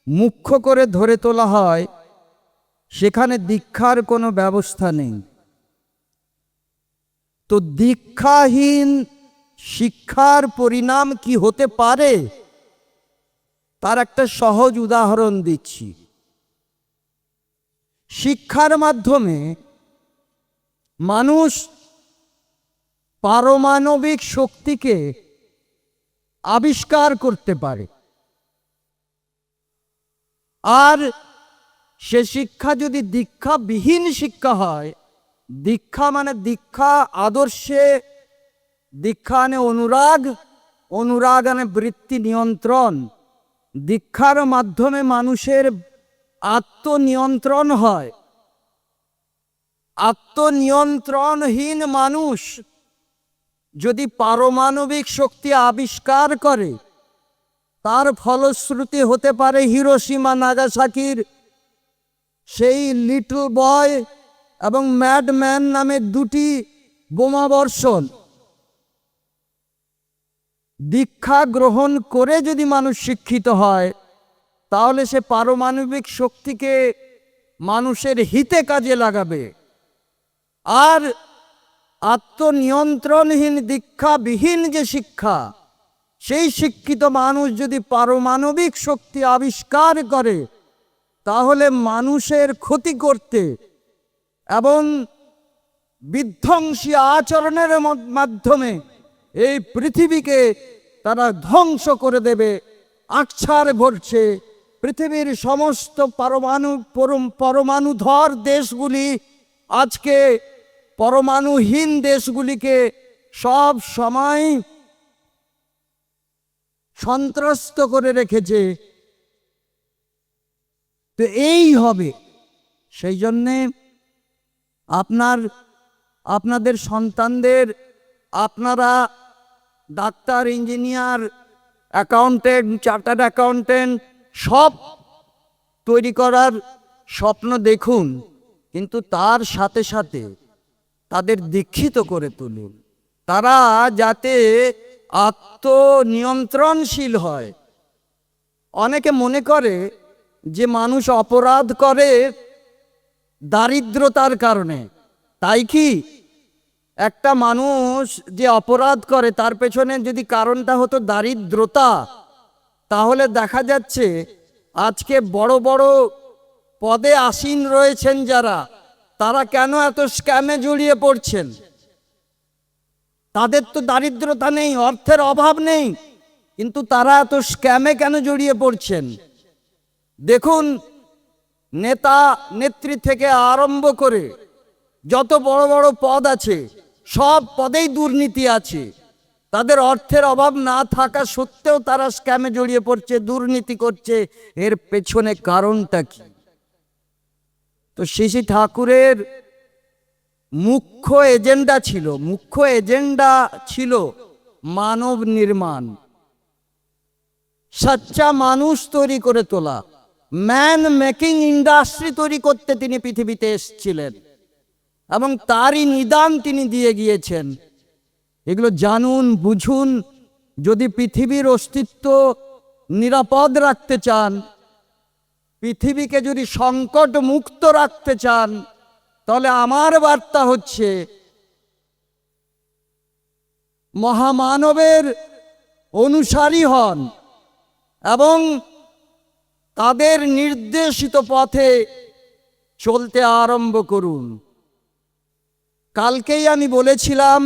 Speaker 2: মুখ্য করে ধরে তোলা হয়, সেখানে দীক্ষার কোনো ব্যবস্থা নেই। তো দীক্ষাহীন শিক্ষার পরিণাম কি হতে পারে তার একটা সহজ উদাহরণ দিচ্ছি। শিক্ষার মাধ্যমে মানুষ পারমাণবিক শক্তিকে আবিষ্কার করতে পারে, আর সে শিক্ষা যদি দীক্ষাবিহীন শিক্ষা হয়, দীক্ষা মানে দীক্ষা আদর্শে, দীক্ষা আনে অনুরাগ, অনুরাগ আনে বৃত্তি নিয়ন্ত্রণ। দীক্ষার মাধ্যমে মানুষের আত্মনিয়ন্ত্রণ হয়। আত্মনিয়ন্ত্রণহীন মানুষ যদি পারমাণবিক শক্তি আবিষ্কার করে, তার ফলশ্রুতি হতে পারে হিরোশিমা নাগাসাকির সেই লিটল বয় এবং ম্যাডম্যান নামে দুটি বোমাবর্ষণ। দীক্ষা গ্রহণ করে যদি মানুষ শিক্ষিত হয়, তাহলে সে পারমাণবিক শক্তিকে মানুষের হিতে কাজে লাগাবে। আর আত্মনিয়ন্ত্রণহীন দীক্ষাবিহীন যে শিক্ষা, সেই শিক্ষিত মানুষ যদি পারমাণবিক শক্তি আবিষ্কার করে, তাহলে মানুষের ক্ষতি করতে এবং বিধ্বংসী আচরণের মাধ্যমে এই পৃথিবীকে তারা ধ্বংস করে দেবে। আকছার ভরছে পৃথিবীর সমস্ত পরমাণুধর দেশগুলি আজকে পরমাণুহীন দেশগুলিকে সব সময় সন্ত্রস্ত করে রেখেছে। তো এই হবে, সেই জন্যে আপনাদের সন্তানদের আপনারা doctor, engineer, accountant, chartered accountant সব তৈরি করার স্বপ্ন দেখুন, কিন্তু তার সাথে সাথে তাদের দীক্ষিত করে তুলুন, তারা যাতে আত্মনিয়ন্ত্রণশীল হয়। অনেকে মনে করে যে মানুষ অপরাধ করে দারিদ্রতার কারণে, তাই কি? একটা মানুষ যে অপরাধ করে তার পেছনে যদি কারণটা হতো দারিদ্রতা, তাহলে দেখা যাচ্ছে আজকে বড় বড় পদে আসীন রয়েছেন যারা, তারা কেন এত স্ক্যামে জড়িয়ে পড়ছেন? তাদের তো দারিদ্রতা নেই, অর্থের অভাব নেই, কিন্তু তারা এত স্ক্যামে কেন জড়িয়ে পড়ছেন? দেখুন, নেতা নেত্রী থেকে আরম্ভ করে যত বড় বড় পদ আছে, সব পদেই দুর্নীতি আছে। তাদের অর্থের অভাব না থাকা সত্ত্বেও তারা স্ক্যামে জড়িয়ে পড়ছে, দুর্নীতি করছে। এর পেছনে কারণটা কি? তো শ্রী ঠাকুরের মুখ্য এজেন্ডা ছিল মানব নির্মাণ, সচ্চা মানুষ তৈরি করে তোলা, ম্যান মেকিং ইন্ডাস্ট্রি তৈরি করতে তিনি পৃথিবীতে এসেছিলেন এবং তারই নিদান তিনি দিয়ে গিয়েছেন। এগুলো জানুন, বুঝুন। যদি পৃথিবীর অস্তিত্ব নিরাপদ রাখতে চান, পৃথিবীকে যদি সংকট মুক্ত রাখতে চান, তাহলে আমার বার্তা হচ্ছে মহামানবের অনুসারী হন এবং তাদের নির্দেশিত পথে চলতে আরম্ভ করুন। কালকেই আমি বলেছিলাম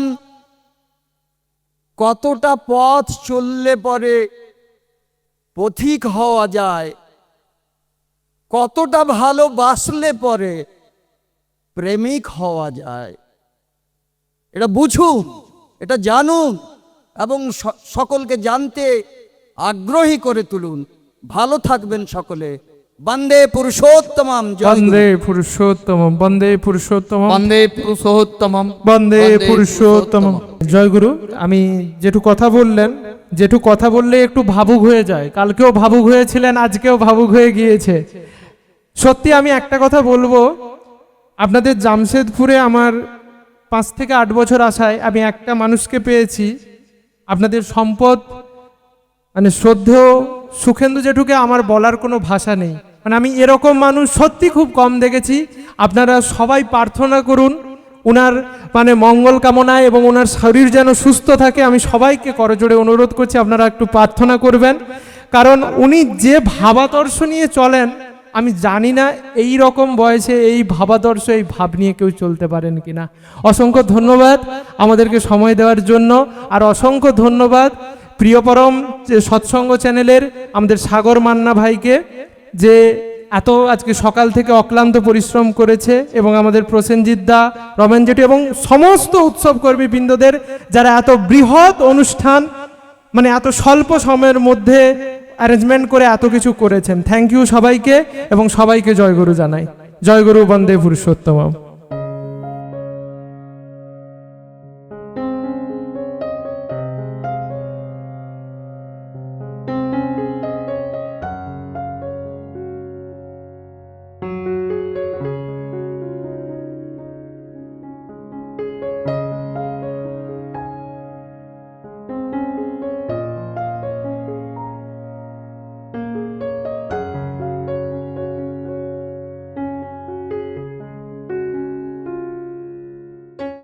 Speaker 2: কতটা পথ চললে পরে পথিক হওয়া যায়, কতটা ভালোবাসলে পরে প্রেমিক হওয়া যায়। এটা বুঝুন, এটা জানুন এবং সকলকে জানতে আগ্রহী করে তুলুন। ভালো থাকবেন সকলে। বন্দে পুরুষোত্তমম।
Speaker 3: বন্দে পুরুষোত্তমম, বন্দে পুরুষোত্তমম,
Speaker 4: বন্দে পুরুষোত্তমম,
Speaker 3: বন্দে পুরুষোত্তমম। জয় গুরু। আমি যেটু কথা বললে একটু ভাবুক হয়ে যায়। কালকেও ভাবুক হয়েছিলেন, আজকেও ভাবুক হয়ে গিয়েছে। সত্যি আমি একটা কথা বলবো, আপনাদের জামশেদপুরে আমার 5 থেকে 8 বছর আসায় আমি একটা মানুষকে পেয়েছি, আপনাদের সম্পদ মানে শ্রদ্ধেয় সুখেন্দু জেঠুকে আমার বলার কোনো ভাষা নেই। মানে আমি এরকম মানুষ সত্যি খুব কম দেখেছি। আপনারা সবাই প্রার্থনা করুন ওনার মানে মঙ্গল কামনায় এবং ওনার শরীর যেন সুস্থ থাকে। আমি সবাইকে করজোড়ে অনুরোধ করছি আপনারা একটু প্রার্থনা করবেন, কারণ উনি যে ভাবাদর্শ নিয়ে চলেন, আমি জানি না এই রকম বয়সে এই ভাবাদর্শ, এই ভাব নিয়ে কেউ চলতে পারেন কিনা। অসংখ্য ধন্যবাদ আমাদেরকে সময় দেওয়ার জন্য। আর অসংখ্য ধন্যবাদ প্রিয়পরম যে সৎসঙ্গ চ্যানেলের আমাদের সাগর মান্না ভাইকে, যে এত আজকে সকাল থেকে অক্লান্ত পরিশ্রম করেছে, এবং আমাদের প্রসেনজিৎ দা, রমেন জেঠু এবং সমস্ত উৎসব কর্মী বৃন্দদের যারা এত বৃহৎ অনুষ্ঠান মানে এত স্বল্প সময়ের মধ্যে অ্যারেঞ্জমেন্ট করে এত কিছু করেছেন। থ্যাংক ইউ সবাইকে এবং সবাইকে জয়গুরু জানাই। জয়গুরু, বন্দে পুরুষোত্তম।